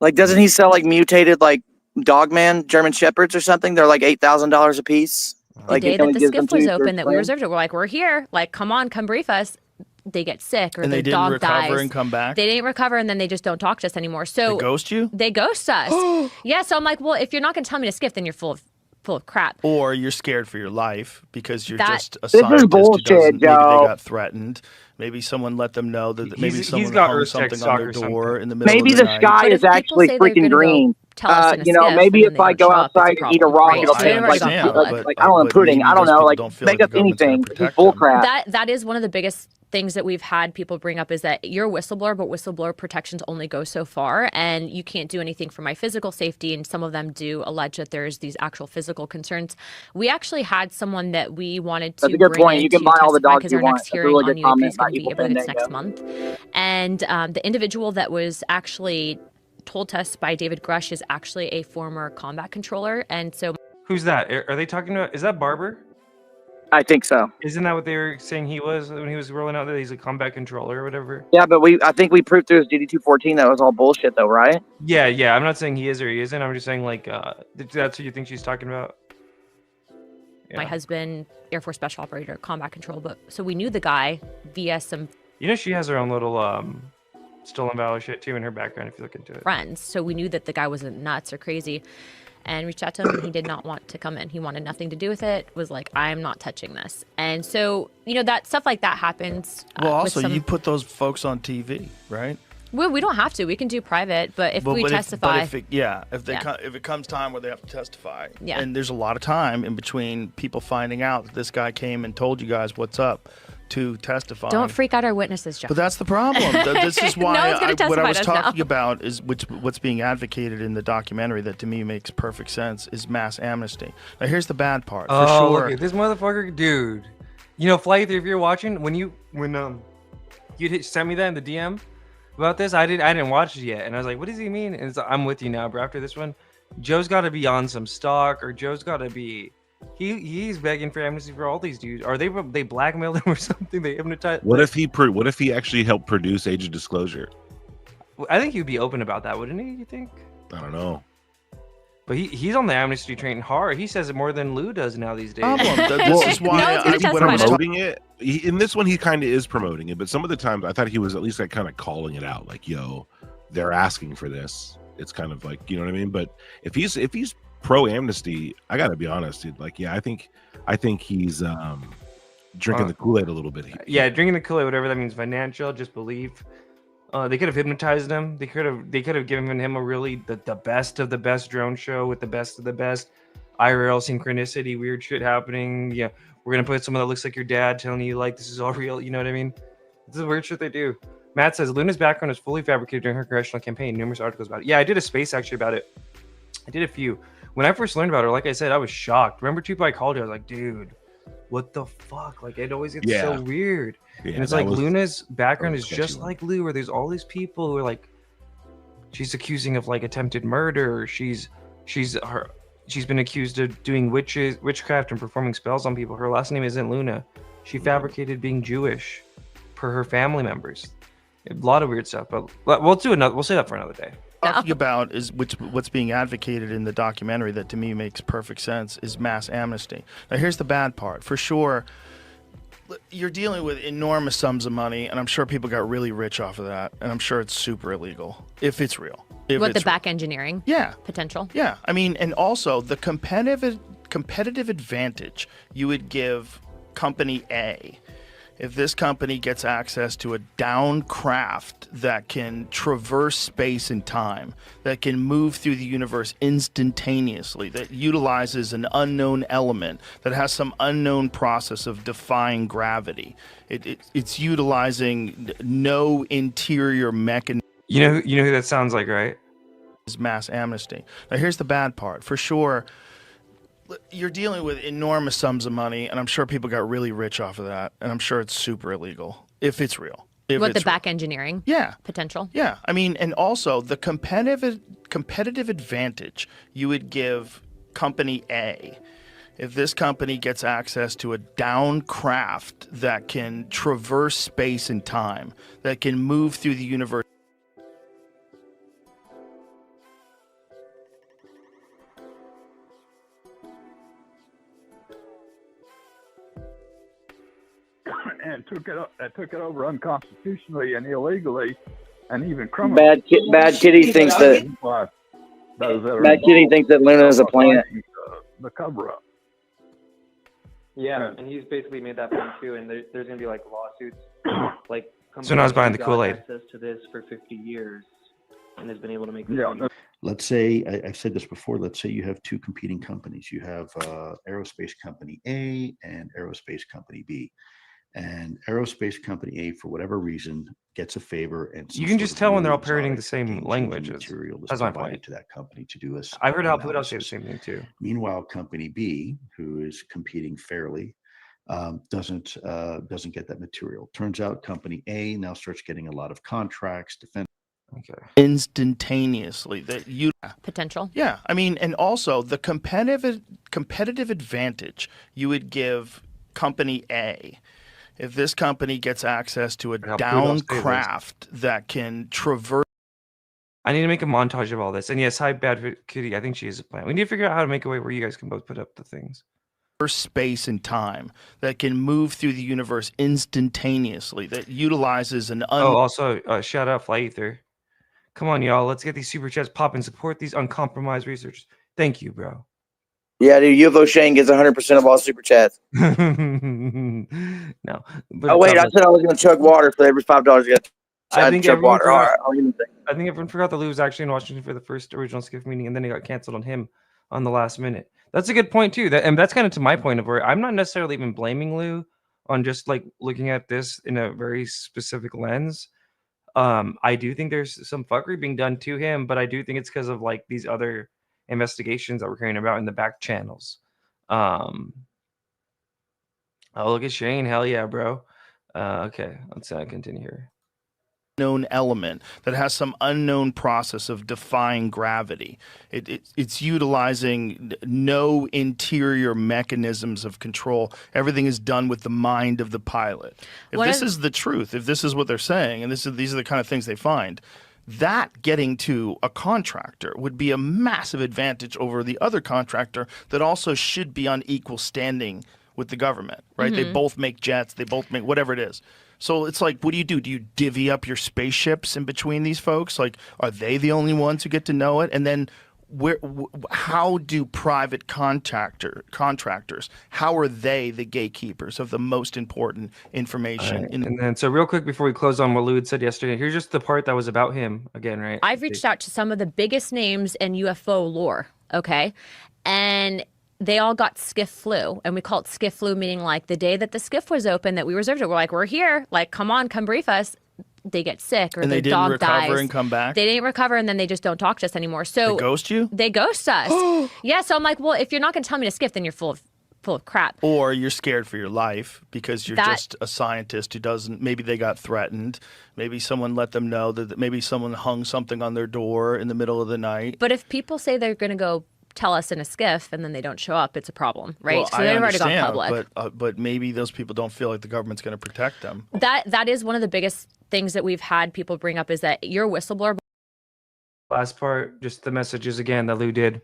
[SPEAKER 8] like, doesn't he sell like mutated like Dogman German Shepherds or something? They're like $8,000 a piece.
[SPEAKER 2] The
[SPEAKER 8] Like
[SPEAKER 2] day
[SPEAKER 8] he
[SPEAKER 2] that
[SPEAKER 8] only
[SPEAKER 2] the
[SPEAKER 8] gives them
[SPEAKER 2] SCIF was
[SPEAKER 8] to you for
[SPEAKER 2] open, that we
[SPEAKER 8] explain.
[SPEAKER 2] reserved it, we're like, we're here. Like, come on, come brief us. They get sick or
[SPEAKER 3] And
[SPEAKER 2] their
[SPEAKER 3] they didn't
[SPEAKER 2] dog
[SPEAKER 3] recover
[SPEAKER 2] dies.
[SPEAKER 3] and come back?
[SPEAKER 2] They didn't recover, and then they just don't talk to us anymore. So
[SPEAKER 3] They ghost you?
[SPEAKER 2] They ghost us. Yeah. So I'm like, well, if you're not going to tell me to SCIF, then you're full of crap.
[SPEAKER 3] Or you're scared for your life because you're
[SPEAKER 2] That-
[SPEAKER 3] just a
[SPEAKER 8] This is
[SPEAKER 3] scientist who
[SPEAKER 8] bullshit,
[SPEAKER 3] doesn't. Maybe they
[SPEAKER 8] Joe.
[SPEAKER 3] got ththreatened. Maybe someone let them know that maybe
[SPEAKER 4] He's
[SPEAKER 3] someone
[SPEAKER 4] got
[SPEAKER 3] hung
[SPEAKER 4] Earth tech
[SPEAKER 3] something
[SPEAKER 4] stock
[SPEAKER 3] on their
[SPEAKER 4] or
[SPEAKER 3] door
[SPEAKER 4] something.
[SPEAKER 3] in the middle
[SPEAKER 8] Maybe
[SPEAKER 3] of the
[SPEAKER 8] the
[SPEAKER 3] night.
[SPEAKER 8] sky
[SPEAKER 2] But
[SPEAKER 8] is
[SPEAKER 2] if people
[SPEAKER 8] actually
[SPEAKER 2] say they're
[SPEAKER 8] freaking
[SPEAKER 2] gonna go
[SPEAKER 8] green.
[SPEAKER 2] tell us in a
[SPEAKER 8] You know,
[SPEAKER 2] SCIF,
[SPEAKER 8] maybe
[SPEAKER 2] and
[SPEAKER 8] if
[SPEAKER 2] then
[SPEAKER 8] I
[SPEAKER 2] they
[SPEAKER 8] go
[SPEAKER 2] don't show up, it's a
[SPEAKER 8] outside and eat a
[SPEAKER 2] problem,
[SPEAKER 8] rock,
[SPEAKER 2] right?
[SPEAKER 8] it'll
[SPEAKER 2] So they
[SPEAKER 8] taste
[SPEAKER 2] already
[SPEAKER 8] like,
[SPEAKER 2] gone
[SPEAKER 3] understand,
[SPEAKER 2] public.
[SPEAKER 8] like I don't know,
[SPEAKER 3] but
[SPEAKER 8] pudding.
[SPEAKER 3] maybe
[SPEAKER 8] I don't
[SPEAKER 3] those
[SPEAKER 8] know,
[SPEAKER 3] people
[SPEAKER 8] like
[SPEAKER 3] don't feel
[SPEAKER 8] make
[SPEAKER 3] like
[SPEAKER 8] up
[SPEAKER 3] the government's gonna
[SPEAKER 8] anything. This is
[SPEAKER 3] protect them.
[SPEAKER 8] bullcrap.
[SPEAKER 2] That is one of the biggest things that we've had people bring up is that you're a whistleblower, but whistleblower protections only go so far, and you can't do anything for my physical safety. And some of them do allege that there's these actual physical concerns. We actually had someone that we wanted to
[SPEAKER 8] That's a good
[SPEAKER 2] bring
[SPEAKER 8] point.
[SPEAKER 2] in
[SPEAKER 8] You can
[SPEAKER 2] to
[SPEAKER 8] buy all the
[SPEAKER 2] testify
[SPEAKER 8] dogs
[SPEAKER 2] because
[SPEAKER 8] you
[SPEAKER 2] our
[SPEAKER 8] want.
[SPEAKER 2] next
[SPEAKER 8] That's a
[SPEAKER 2] hearing
[SPEAKER 8] really
[SPEAKER 2] on
[SPEAKER 8] good
[SPEAKER 2] UAP
[SPEAKER 8] comment
[SPEAKER 2] is going
[SPEAKER 8] about
[SPEAKER 2] to be
[SPEAKER 8] Evil
[SPEAKER 2] April
[SPEAKER 8] Fandango.
[SPEAKER 2] next month. And the individual that was actually told to us by David Grush is actually a former combat controller, and so
[SPEAKER 4] Who's that? Are they talking about? Is that Barber?
[SPEAKER 8] I think so.
[SPEAKER 4] Isn't that what they were saying he was when he was rolling out that he's a combat controller or whatever?
[SPEAKER 8] Yeah, but I think we proved through his DD-214 that was all bullshit, though, right?
[SPEAKER 4] Yeah, yeah. I'm not saying he is or he isn't. I'm just saying like that's who you think she's talking about.
[SPEAKER 2] my husband, Air Force Special Operator, combat control. But so we knew the guy via some
[SPEAKER 4] You know she has her own little stolen valor shit too in her background if you look into it.
[SPEAKER 2] friends, so we knew that the guy wasn't nuts or crazy, and reached out to him, and he did not want to come in. He wanted nothing to do with it. Was like, I'm not touching this. And so that stuff like that happens.
[SPEAKER 3] Well,
[SPEAKER 2] with
[SPEAKER 3] also
[SPEAKER 2] some,
[SPEAKER 3] you put those folks on TV, right?
[SPEAKER 2] well, we don't have to. We can do private, but if
[SPEAKER 3] Well,
[SPEAKER 2] we
[SPEAKER 3] but
[SPEAKER 2] testify,
[SPEAKER 3] if it comes time where they have to testify,
[SPEAKER 2] Yeah.
[SPEAKER 3] and there's a lot of time in between people finding out that this guy came and told you guys what's up to testify.
[SPEAKER 2] don't freak out our witnesses, Jeff.
[SPEAKER 3] But that's the problem. This is why
[SPEAKER 2] No one's gonna
[SPEAKER 3] what
[SPEAKER 2] testify
[SPEAKER 3] I was
[SPEAKER 2] to us now.
[SPEAKER 3] talking about is what's being advocated in the documentary that to me makes perfect sense is mass amnesty. Now here's the bad part. For
[SPEAKER 4] Oh,
[SPEAKER 3] sure.
[SPEAKER 4] look at this motherfucker, dude. You know, Flight, if you're watching, when you sent me that in the DM about this, I didn't watch it yet, and I was like, what does he mean? And it's like, I'm with you now, bro. After this one, Joe's got to be on some stock, or Joe's got to be. He's begging for amnesty for all these dudes. Are they blackmailed him or something? They hypnotized.
[SPEAKER 5] What if he actually helped produce Age of Disclosure?
[SPEAKER 4] I think he'd be open about that, wouldn't he? You think?
[SPEAKER 5] I don't know.
[SPEAKER 4] But he's on the amnesty train hard. He says it more than Lou does now these days.
[SPEAKER 3] This is why
[SPEAKER 5] promoting it. In this one, he kind of is promoting it, but some of the times I thought he was at least like kind of calling it out, like, "Yo, they're asking for this." It's kind of like, you know what I mean. But if he's pro amnesty, I gotta be honest, dude. Like, yeah, I think he's drinking the Kool-Aid a little bit.
[SPEAKER 4] Yeah, drinking the Kool-Aid, whatever that means, financial, just believe. They could have hypnotized him. They could have given him a really the best of the best drone show with the best of the best IRL synchronicity, weird shit happening. Yeah, we're gonna put someone that looks like your dad telling you like this is all real. You know what I mean? This is weird shit they do. Matt says Luna's background is fully fabricated during her congressional campaign. Numerous articles about it. Yeah, I did a space actually about it. I did a few. When I first learned about her, like I said, I was shocked. Remember, Tupa, I called you. I was like, dude, what the fuck? Like, it always gets so weird.
[SPEAKER 5] Yeah,
[SPEAKER 4] and it's like Luna's background is just like Lou, where there's all these people who are like, she's accusing of like attempted murder. She's been accused of doing witchcraft and performing spells on people. Her last name isn't Luna. She fabricated being Jewish per her family members. A lot of weird stuff, but we'll say that for another day.
[SPEAKER 3] Talking about is what's being advocated in the documentary that to me makes perfect sense is mass amnesty. Now here's the bad part. For sure, you're dealing with enormous sums of money, and I'm sure people got really rich off of that, and I'm sure it's super illegal if it's real.
[SPEAKER 2] the back engineering potential.
[SPEAKER 3] Yeah, I mean, and also the competitive advantage you would give company A if this company gets access to a down craft that can traverse space and time, that can move through the universe instantaneously, that utilizes an unknown element, that has some unknown process of defying gravity. It's utilizing no interior mechanism.
[SPEAKER 4] You know who that sounds like, right?
[SPEAKER 3] Is mass amnesty. Now here's the bad part. For sure, you're dealing with enormous sums of money, and I'm sure people got really rich off of that, and I'm sure it's super illegal if it's real.
[SPEAKER 2] What, the
[SPEAKER 3] it's
[SPEAKER 2] back engineering
[SPEAKER 3] yeah
[SPEAKER 2] potential?
[SPEAKER 3] Yeah, I mean, and also the competitive advantage you would give company A if this company gets access to a down craft that can traverse space and time, that can move through the universe.
[SPEAKER 1] And took it over unconstitutionally and illegally, and even criminally.
[SPEAKER 8] Bad Kitty thinks that Luna is a plant.
[SPEAKER 1] The cover up.
[SPEAKER 4] Yeah, and he's basically made that point too. And there's going to be like lawsuits, like So now I was buying the
[SPEAKER 11] got
[SPEAKER 4] Kool-Aid.
[SPEAKER 11] access to this for 50 years and has been able to make
[SPEAKER 12] Let's say, I've said this before, let's say you have two competing companies. You have Aerospace Company A and Aerospace Company B. And Aerospace Company A, for whatever reason, gets a favor, and
[SPEAKER 4] You can just tell when they're all parroting the same languages.
[SPEAKER 12] material is
[SPEAKER 4] That's my
[SPEAKER 12] provided
[SPEAKER 4] point.
[SPEAKER 12] to that company to do a
[SPEAKER 4] I heard
[SPEAKER 12] SWOT
[SPEAKER 4] Alpudo say the
[SPEAKER 12] analysis.
[SPEAKER 4] same thing too.
[SPEAKER 12] Meanwhile, Company B, who is competing fairly, doesn't get that material. Turns out Company A now starts getting a lot of contracts, defense.
[SPEAKER 4] Okay.
[SPEAKER 3] Instantaneously that you
[SPEAKER 2] potential.
[SPEAKER 3] Yeah, I mean, and also the competitive advantage you would give company A if this company gets access to a down craft that can traverse.
[SPEAKER 4] I need to make a montage of all this. And yes, hi, Bad Kitty. I think she is a plant. We need to figure out how to make a way where you guys can both put up the things.
[SPEAKER 3] Space and time that can move through the universe instantaneously, that utilizes an
[SPEAKER 4] also shout out Fly Ether. Come on, y'all. Let's get these super chats popping. Support these uncompromised researchers. Thank you, bro.
[SPEAKER 8] Yeah, dude, UFO Shane gets 100% of all super chats.
[SPEAKER 4] No. But
[SPEAKER 8] Oh, wait, I said I was going to chug water, so every $5 you got
[SPEAKER 4] I think
[SPEAKER 8] chug water. All right,
[SPEAKER 4] I think everyone forgot that Lou was actually in Washington for the first original SCIF meeting, and then it got canceled on him on the last minute. That's a good point too. And that's kind of to my point of where I'm not necessarily even blaming Lou on just like looking at this in a very specific lens. I do think there's some fuckery being done to him, but I do think it's because of like these other investigations that we're hearing about in the back channels. Oh, look at Shane. Hell yeah, bro. Okay, let's continue here.
[SPEAKER 3] Known element that has some unknown process of defying gravity. It's utilizing no interior mechanisms of control. Everything is done with the mind of the pilot. If this is the truth, if this is what they're saying, and these are the kind of things they find, that getting to a contractor would be a massive advantage over the other contractor that also should be on equal standing with the government, right? They both make jets, they both make whatever it is. So it's like, what do you do? Do you divvy up your spaceships in between these folks? Like, are they the only ones who get to know it? And then how do private contractors, how are they the gatekeepers of the most important information?
[SPEAKER 4] Right. And then, so real quick before we close on what Lou had said yesterday, here's just the part that was about him again, right?
[SPEAKER 2] I've reached out to some of the biggest names in UFO lore, okay? And they all got SCIF flu, and we call it SCIF flu, meaning like the day that the SCIF was open, that we reserved it. We're like, we're here. Like, come on, come brief us. They get sick, or
[SPEAKER 3] and
[SPEAKER 2] their
[SPEAKER 3] they didn't
[SPEAKER 2] dog
[SPEAKER 3] recover
[SPEAKER 2] dies.
[SPEAKER 3] And come back.
[SPEAKER 2] They didn't recover, and then they just don't talk to us anymore. So
[SPEAKER 3] they ghost you.
[SPEAKER 2] They ghost us. Yeah. So I'm like, well, if you're not going to tell me to SCIF, then you're full of crap.
[SPEAKER 3] Or you're scared for your life because you're just a scientist who doesn't. Maybe they got threatened. Maybe someone let them know that maybe someone hung something on their door in the middle of the night.
[SPEAKER 2] But if people say they're going to go tell us in a SCIF and then they don't show up, it's a problem, right?
[SPEAKER 3] Well,
[SPEAKER 2] so they've already gone public.
[SPEAKER 3] But maybe those people don't feel like the government's going to protect them.
[SPEAKER 2] That is one of the biggest things that we've had people bring up, is that your whistleblower.
[SPEAKER 4] Last part, just the messages again that Lou did.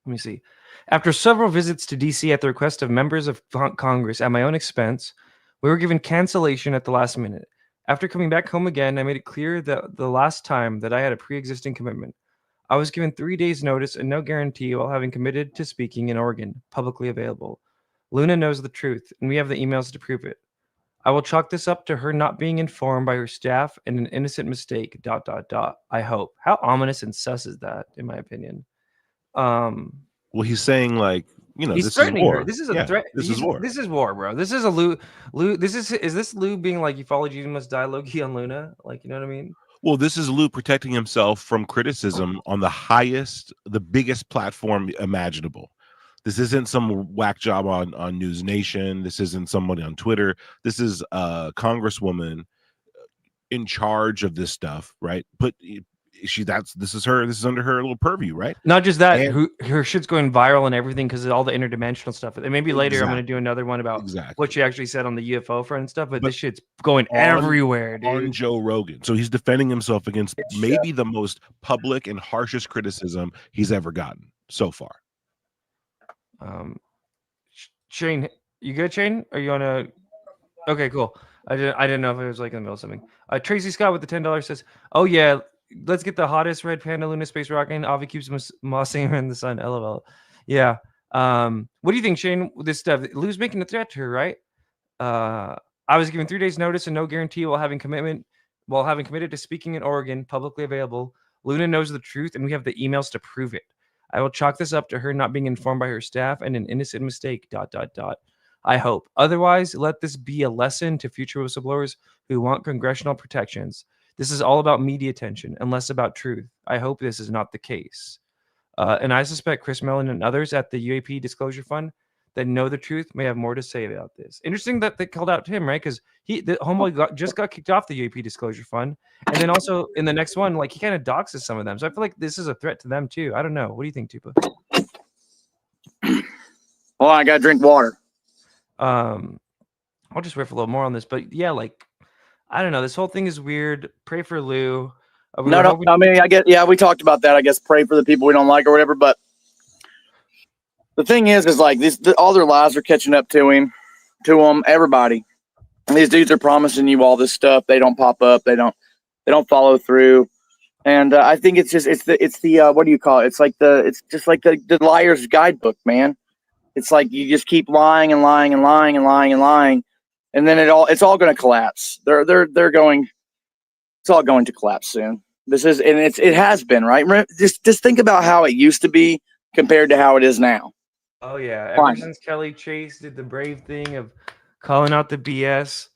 [SPEAKER 4] Let me see. After several visits to DC at the request of members of Congress at my own expense, we were given cancellation at the last minute. After coming back home again, I made it clear that the last time that I had a pre-existing commitment. I was given 3 days notice and no guarantee while having committed to speaking in Oregon, publicly available. Luna knows the truth, and we have the emails to prove it. I will chalk this up to her not being informed by her staff and an innocent mistake, ... I hope. How ominous and sus is that, in my opinion?
[SPEAKER 5] Well, he's saying, like, you know,
[SPEAKER 4] he's
[SPEAKER 5] this
[SPEAKER 4] threatening
[SPEAKER 5] is war.
[SPEAKER 4] her. This is a threat.
[SPEAKER 5] This is war.
[SPEAKER 4] This is war, bro. This is a Lou. Is this Lou being like, you followed, you must die, low-key on Luna? Like, you know what I mean?
[SPEAKER 5] Well, this is Lou protecting himself from criticism on the biggest platform imaginable. This isn't some whack job on News Nation. This isn't somebody on Twitter. This is a congresswoman in charge of this stuff, right? But this is under her little purview, right?
[SPEAKER 4] Not just that,
[SPEAKER 5] And-
[SPEAKER 4] her shit's going viral and everything because of all the interdimensional stuff. And maybe later I'm going to do another one about what she actually said on the UFO front and stuff. But this shit's going everywhere, dude.
[SPEAKER 5] On Joe Rogan. So he's defending himself against maybe the most public and harshest criticism he's ever gotten so far.
[SPEAKER 4] Shane, you good, Shane? Are you on a... Okay, cool. I didn't know if it was like in the middle of something. Tracy Scott with the $10 says, "Oh yeah, let's get the hottest red panda Luna space rocking. Avi keeps mossing her in the sun. LOL." Yeah. What do you think, Shane? This stuff, Lou's making a threat to her, right? I was given 3 days notice and no guarantee while having committed to speaking in Oregon, publicly available. Luna knows the truth, and we have the emails to prove it. I will chalk this up to her not being informed by her staff and an innocent mistake. ... I hope. Otherwise, let this be a lesson to future whistleblowers who want congressional protections. This is all about media attention and less about truth. I hope this is not the case. And I suspect Chris Mellon and others at the UAP Disclosure Fund that know the truth may have more to say about this. Interesting that they called out to him, right? Because the homeboy just got kicked off the UAP Disclosure Fund. And then also in the next one, like he kind of doxes some of them. So I feel like this is a threat to them too. I don't know. What do you think, Tupa?
[SPEAKER 8] Oh, I got to drink water.
[SPEAKER 4] I'll just riff a little more on this, but yeah, like I don't know. This whole thing is weird. Pray for Lou.
[SPEAKER 8] I mean, we talked about that. I guess pray for the people we don't like or whatever. But the thing is like all their lies are catching up to him, everybody. And these dudes are promising you all this stuff. They don't pop up. They don't follow through. And I think it's the what do you call it? It's just like the liar's guidebook, man. It's like you just keep lying and lying and lying and lying and lying, and then it's all going to collapse. It's all going to collapse soon. It has been, right? Just think about how it used to be compared to how it is now.
[SPEAKER 4] Oh yeah, ever since Kelly Chase did the brave thing of calling out the BS,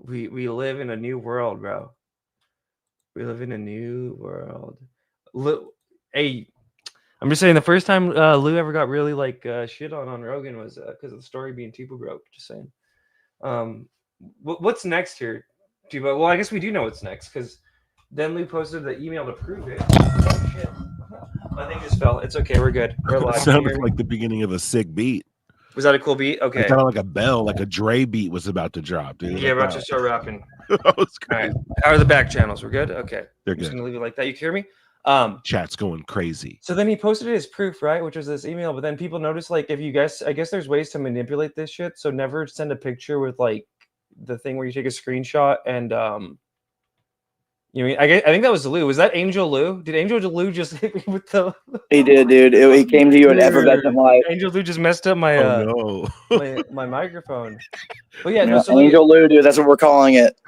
[SPEAKER 4] we live in a new world, bro. We live in a new world. Hey. I'm just saying the first time Lou ever got really like shit on Rogan was because of the story being Tupa broke. Just saying. What's next here, Tupa? Well, I guess we do know what's next because then Lou posted the email to prove it. Oh shit! My thing just fell. It's okay. We're good. We're alive.
[SPEAKER 5] It sounded like the beginning of a sick beat.
[SPEAKER 4] Was that a cool beat? Okay.
[SPEAKER 5] It sounded like a bell, like a Dre beat was about to drop, dude.
[SPEAKER 4] Yeah, we're about to start rapping.
[SPEAKER 5] That was
[SPEAKER 4] great. All right. How are the back channels? We're good. Okay.
[SPEAKER 5] They're
[SPEAKER 4] I'm just
[SPEAKER 5] good.
[SPEAKER 4] gonna leave it like that. You can hear me?
[SPEAKER 5] Chat's going crazy.
[SPEAKER 4] So then he posted his proof, right? Which was this email. But then people noticed, like, if you guys, I guess there's ways to manipulate this shit. So never send a picture with like the thing where you take a screenshot and I think that was Lou. Was that Angel Lou? Did Angel Lou just hit me with the?
[SPEAKER 8] He did, dude. He came to you at effervescent light.
[SPEAKER 4] Angel Lou just messed up my my microphone. But yeah, so
[SPEAKER 8] Angel Lou, dude. That's what we're calling it.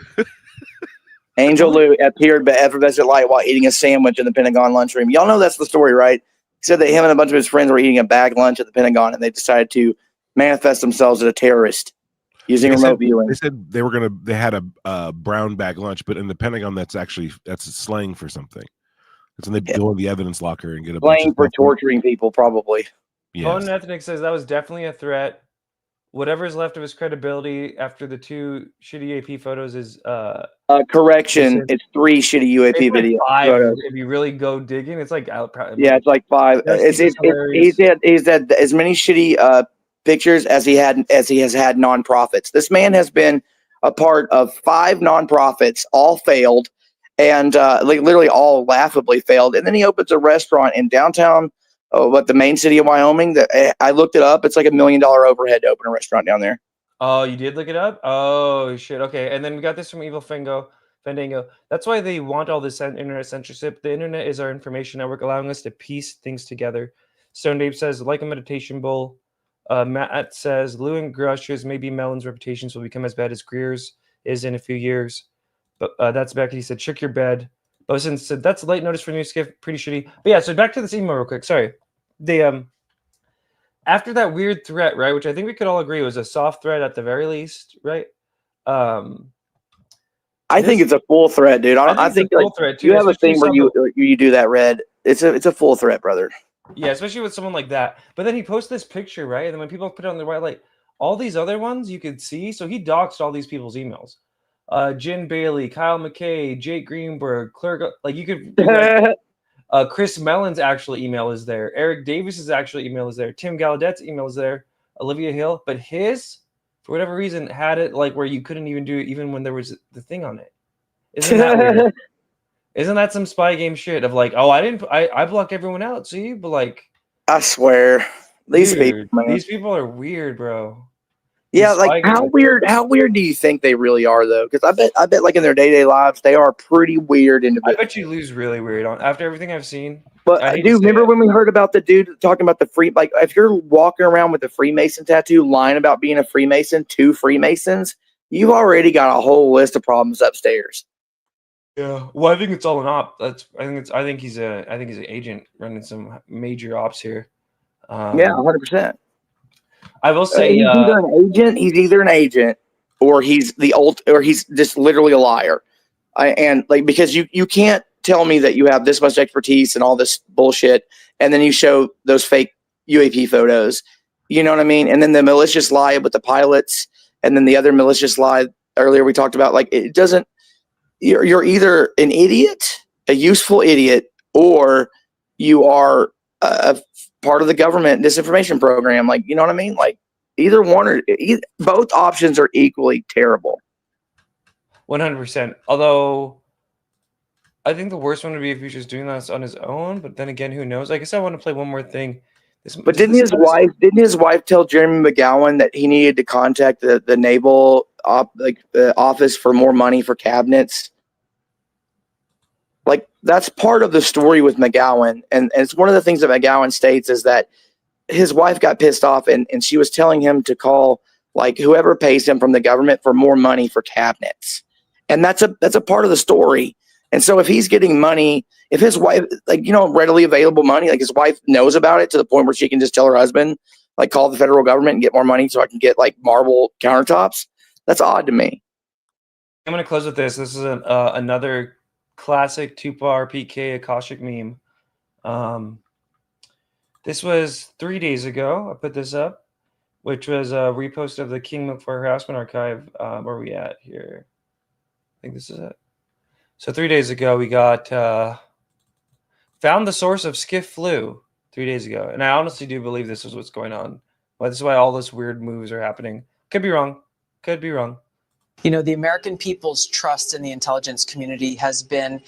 [SPEAKER 8] Angel Lou appeared at effervescent light while eating a sandwich in the Pentagon lunchroom. Y'all know that's the story, right? He said that him and a bunch of his friends were eating a bag lunch at the Pentagon, and they decided to manifest themselves as a terrorist using remote viewing.
[SPEAKER 5] They said they had a brown bag lunch, but in the Pentagon, that's slang for something. It's when they go in the evidence locker and get a
[SPEAKER 8] slang for torturing people, probably.
[SPEAKER 4] Bone Ethnic says that was definitely a threat. Whatever is left of his credibility after the 2 shitty AP photos is
[SPEAKER 8] correction. It's 3 shitty UAP videos.
[SPEAKER 4] 5, if you really go digging, it's like
[SPEAKER 8] it's like 5. He's had as many shitty pictures as he has had nonprofits. This man has been a part of 5 nonprofits, all failed, and literally all laughably failed. And then he opens a restaurant in downtown. The main city of Wyoming? I looked it up. It's like $1 million overhead to open a restaurant down there.
[SPEAKER 4] Oh, you did look it up? Oh shit. Okay, and then we got this from Evil Fandango. That's why they want all this internet censorship. The internet is our information network, allowing us to piece things together. Stone Dave says, like a meditation bowl. Matt says, Lou and Grush's, maybe Mellon's reputations will become as bad as Greer's is in a few years. But that's Becky. He said, check your bed. Bosun said, that's a late notice for new SCIF. Pretty shitty. But yeah, so back to this email real quick. Sorry. They after that weird threat, right, which I think we could all agree was a soft threat at the very least, right?
[SPEAKER 8] I think it's a full threat, dude. I think like, full threat too, you have a thing where you do that, Red. It's a full threat, brother.
[SPEAKER 4] Yeah, especially with someone like that. But then he posts this picture, right? And then when people put it on the right, like all these other ones you could see. So he doxed all these people's emails. Jen Bailey, Kyle McKay, Jake Greenberg, Claire. Like you could. Chris Mellon's actual email is there. Eric Davis's actual email is there. Tim Gallaudet's email is there. Olivia Hill, but his, for whatever reason, had it like where you couldn't even do it even when there was the thing on it. Isn't that weird? Isn't that some spy game shit of like, oh, I blocked everyone out, see? But like,
[SPEAKER 8] I swear, these people, man.
[SPEAKER 4] These people are weird, bro.
[SPEAKER 8] Yeah, like how weird do you think they really are though? Because I bet like in their day-to-day lives they are pretty weird individuals.
[SPEAKER 4] I bet you lose really weird after everything I've seen.
[SPEAKER 8] But dude, remember when we heard about the dude talking about like if you're walking around with a Freemason tattoo, lying about being a Freemason to Freemasons, you've already got a whole list of problems upstairs.
[SPEAKER 4] Yeah, well, I think it's all an op. I think he's an agent running some major ops here.
[SPEAKER 8] Yeah, 100%.
[SPEAKER 4] I will say
[SPEAKER 8] he's either an agent. He's either an agent, or he's or he's just literally a liar. And like because you can't tell me that you have this much expertise and all this bullshit, and then you show those fake UAP photos. You know what I mean? And then the malicious lie with the pilots, and then the other malicious lie earlier we talked about. Like it doesn't. You're either an idiot, a useful idiot, or you are a part of the government disinformation program. Like, you know what I mean? Like either one or both options are equally terrible.
[SPEAKER 4] 100%. Although I think the worst one would be if he's just doing this on his own. But then again, who knows? I guess I want to play one more thing.
[SPEAKER 8] Didn't his wife tell Jeremy McGowan that he needed to contact the naval office for more money for cabinets? Like that's part of the story with McGowan, and it's one of the things that McGowan states is that his wife got pissed off and she was telling him to call like whoever pays him from the government for more money for cabinets, and that's a part of the story. And so if he's getting money, if his wife, like, you know, readily available money, like his wife knows about it to the point where she can just tell her husband, like, call the federal government and get more money so I can get like marble countertops. That's odd to me.
[SPEAKER 4] I'm going to close with this. This is another classic Tupa RPK Akashic meme. This was 3 days ago. I put this up, which was a repost of the King Milk for Harassment archive. Where are we at here? I think this is it. So 3 days ago, we got found the source of SCIF Flu 3 days ago. And I honestly do believe this is what's going on. Well, this is why all those weird moves are happening. Could be wrong. Could be wrong.
[SPEAKER 13] You know, the American people's trust in the intelligence community has been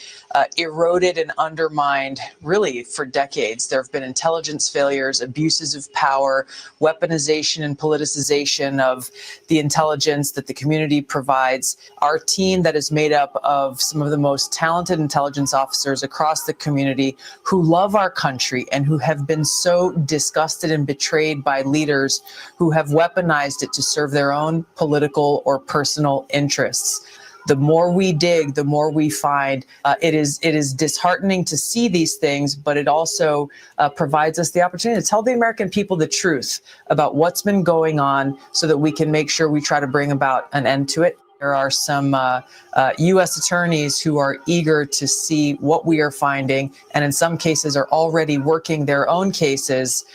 [SPEAKER 13] eroded and undermined really for decades. There have been intelligence failures, abuses of power, weaponization and politicization of the intelligence that the community provides. Our team that is made up of some of the most talented intelligence officers across the community who love our country and who have been so disgusted and betrayed by leaders who have weaponized it to serve their own political or personal interests. The more we dig, the more we find. It is disheartening to see these things, but it also provides us the opportunity to tell the American people the truth about what's been going on so that we can make sure we try to bring about an end to it. There are some U.S. attorneys who are eager to see what we are finding, and in some cases are already working their own cases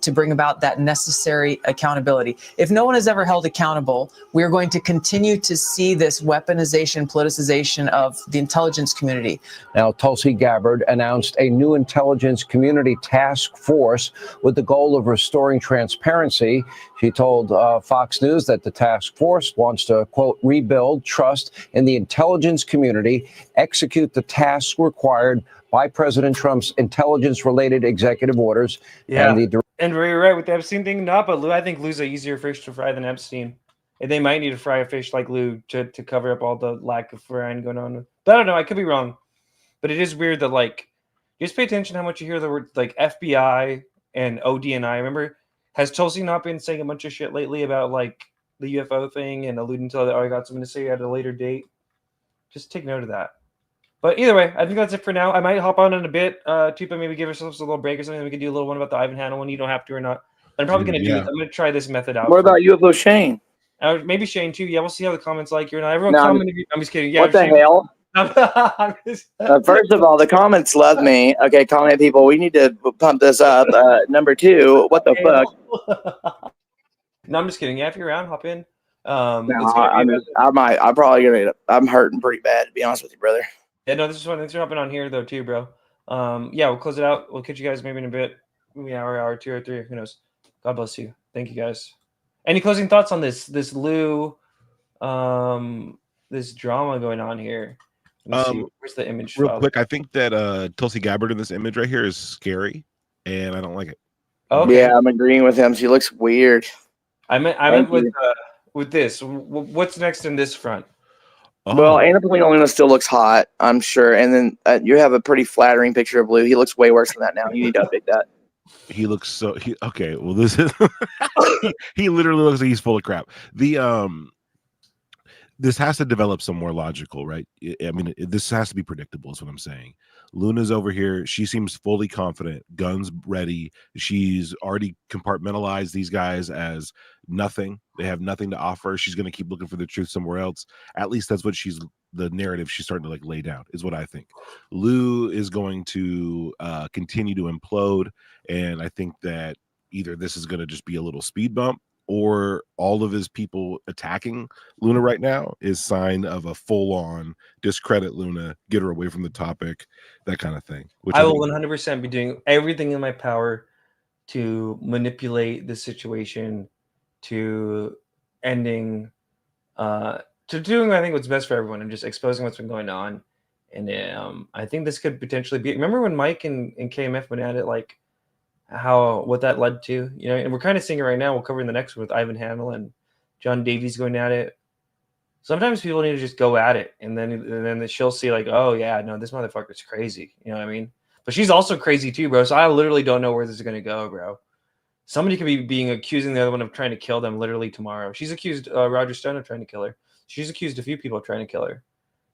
[SPEAKER 13] to bring about that necessary accountability. If no one is ever held accountable, we're going to continue to see this weaponization, politicization of the intelligence community.
[SPEAKER 14] Now, Tulsi Gabbard announced a new intelligence community task force with the goal of restoring transparency. She told Fox News that the task force wants to, quote, rebuild trust in the intelligence community, execute the tasks required by President Trump's intelligence-related executive orders.
[SPEAKER 4] Yeah, and you're right with the Epstein thing. Not, but Lue, I think Lue's an easier fish to fry than Epstein. And they might need to fry a fish like Lue to cover up all the lack of frying going on. But I don't know. I could be wrong. But it is weird that, like, just pay attention how much you hear the word, like, FBI and ODNI. Remember, has Tulsi not been saying a bunch of shit lately about, like, the UFO thing and alluding to, I got something to say at a later date? Just take note of that. But either way, I think that's it for now. I might hop on in a bit. Tupa, maybe give ourselves a little break or something. We can do a little one about the Ivan Hanna one. You don't have to or not. I'm probably going to do it. I'm going to try this method out.
[SPEAKER 8] What about UFO Shane?
[SPEAKER 4] Maybe Shane too. Yeah, we'll see how the comments like. You're not everyone commenting. I'm just kidding. Yeah,
[SPEAKER 8] what the hell? First of all, the comments love me. Okay, comment people. We need to pump this up. Number two, what the fuck?
[SPEAKER 4] No, I'm just kidding. Yeah, if you're around, hop in.
[SPEAKER 8] I'm probably gonna. I'm hurting pretty bad, to be honest with you, brother.
[SPEAKER 4] Yeah, no, this is fun. Thanks for hopping on here though, too, bro. Yeah, we'll close it out. We'll catch you guys maybe in a bit, maybe an hour, 2 or 3. Who knows? God bless you. Thank you, guys. Any closing thoughts on this Lue, this drama going on here? Let me see. Where's the image?
[SPEAKER 5] Real quick, I think that Tulsi Gabbard in this image right here is scary, and I don't like it.
[SPEAKER 4] Okay.
[SPEAKER 8] Yeah, I'm agreeing with him. She looks weird.
[SPEAKER 4] I meant with this. What's next in this front?
[SPEAKER 8] Well, Anna Paulina still looks hot, I'm sure. And then you have a pretty flattering picture of Lue. He looks way worse than that now. You need to update that.
[SPEAKER 5] He looks so. Okay, well, this is. He literally looks like he's full of crap. This has to develop some more logical, right? I mean, this has to be predictable, is what I'm saying. Luna's over here. She seems fully confident, guns ready. She's already compartmentalized these guys as nothing. They have nothing to offer. She's going to keep looking for the truth somewhere else. At least that's what the narrative she's starting to like lay down, is what I think. Lue is going to continue to implode. And I think that either this is going to just be a little speed bump, or all of his people attacking Luna right now is sign of a full-on discredit Luna, get her away from the topic, that kind of thing. Which
[SPEAKER 4] I will 100% be doing everything in my power to manipulate the situation to ending, to doing, I think, what's best for everyone and just exposing what's been going on. And I think this could potentially be. Remember when Mike and KMF went at it, like, what that led to, and we're kind of seeing it right now. We'll cover in the next one with Ivan Handel and John Davies going at it. Sometimes people need to just go at it, and then she'll see like, oh yeah, no, this motherfucker's crazy. You know what I mean? But she's also crazy too, bro. So I literally don't know where this is gonna go, bro. Somebody could be accusing the other one of trying to kill them literally tomorrow. She's accused Roger Stone of trying to kill her. She's accused a few people of trying to kill her.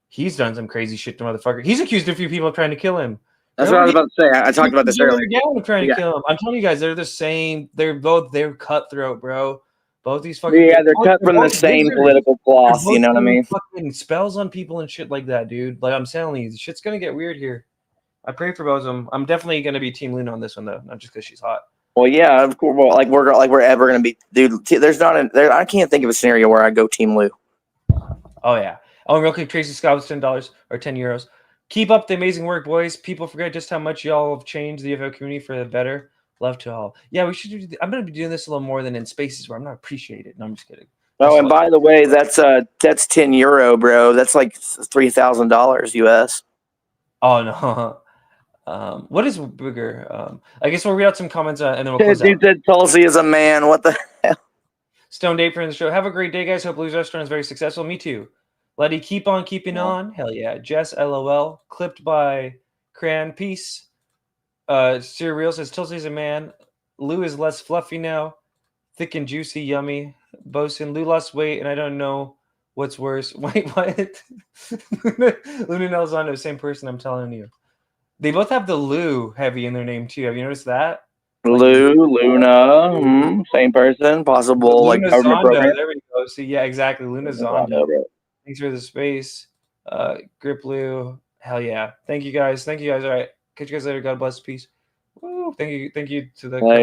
[SPEAKER 4] He's done some crazy shit to motherfucker. He's accused a few people of trying to kill him.
[SPEAKER 8] That's what I was about to say. I talked about this earlier.
[SPEAKER 4] Trying to kill him. I'm telling you guys, they're the same. They're cutthroat, bro. Both these fucking
[SPEAKER 8] they're cut from the same political cloth. You know what I mean?
[SPEAKER 4] Fucking spells on people and shit like that, dude. Like I'm telling you, shit's gonna get weird here. I pray for both of them. I'm definitely gonna be Team Luna on this one though, not just because she's hot.
[SPEAKER 8] Well, yeah, of course. Well, like we're ever gonna be, dude. There's not I can't think of a scenario where I go Team Lue.
[SPEAKER 4] Oh yeah. Oh, and real quick, Tracy Scott was $10 or €10. Keep up the amazing work, boys. People forget just how much y'all have changed the UFO community for the better. Love to all. Yeah, we should. I'm going to be doing this a little more than in spaces where I'm not appreciated. No, I'm just kidding.
[SPEAKER 8] Oh, and by the way, that's €10, bro. That's like $3,000 US.
[SPEAKER 4] Oh no. What is bigger? I guess we'll read out some comments and then we'll close out.
[SPEAKER 8] Dude said Tulsi is a man. What the hell?
[SPEAKER 4] Stone Dave for the show. Have a great day, guys. Hope Lou's restaurant is very successful. Me too. Letty, keep on keeping on. Hell yeah. Jess, LOL. Clipped by Cran. Peace. Surreal says, Tulsi's a man. Lue is less fluffy now. Thick and juicy, yummy. Bosun, Lue lost weight, and I don't know what's worse. Wait, what? Luna and Elizondo, same person, I'm telling you. They both have the Lue heavy in their name, too. Have you noticed that?
[SPEAKER 8] Luna, same person, possible like government program.
[SPEAKER 4] There we go. See, yeah, exactly. Luna Zondo. Thanks for the space. Grip Lue. Hell yeah. Thank you guys. All right. Catch you guys later. God bless. Peace. Woo. Thank you to the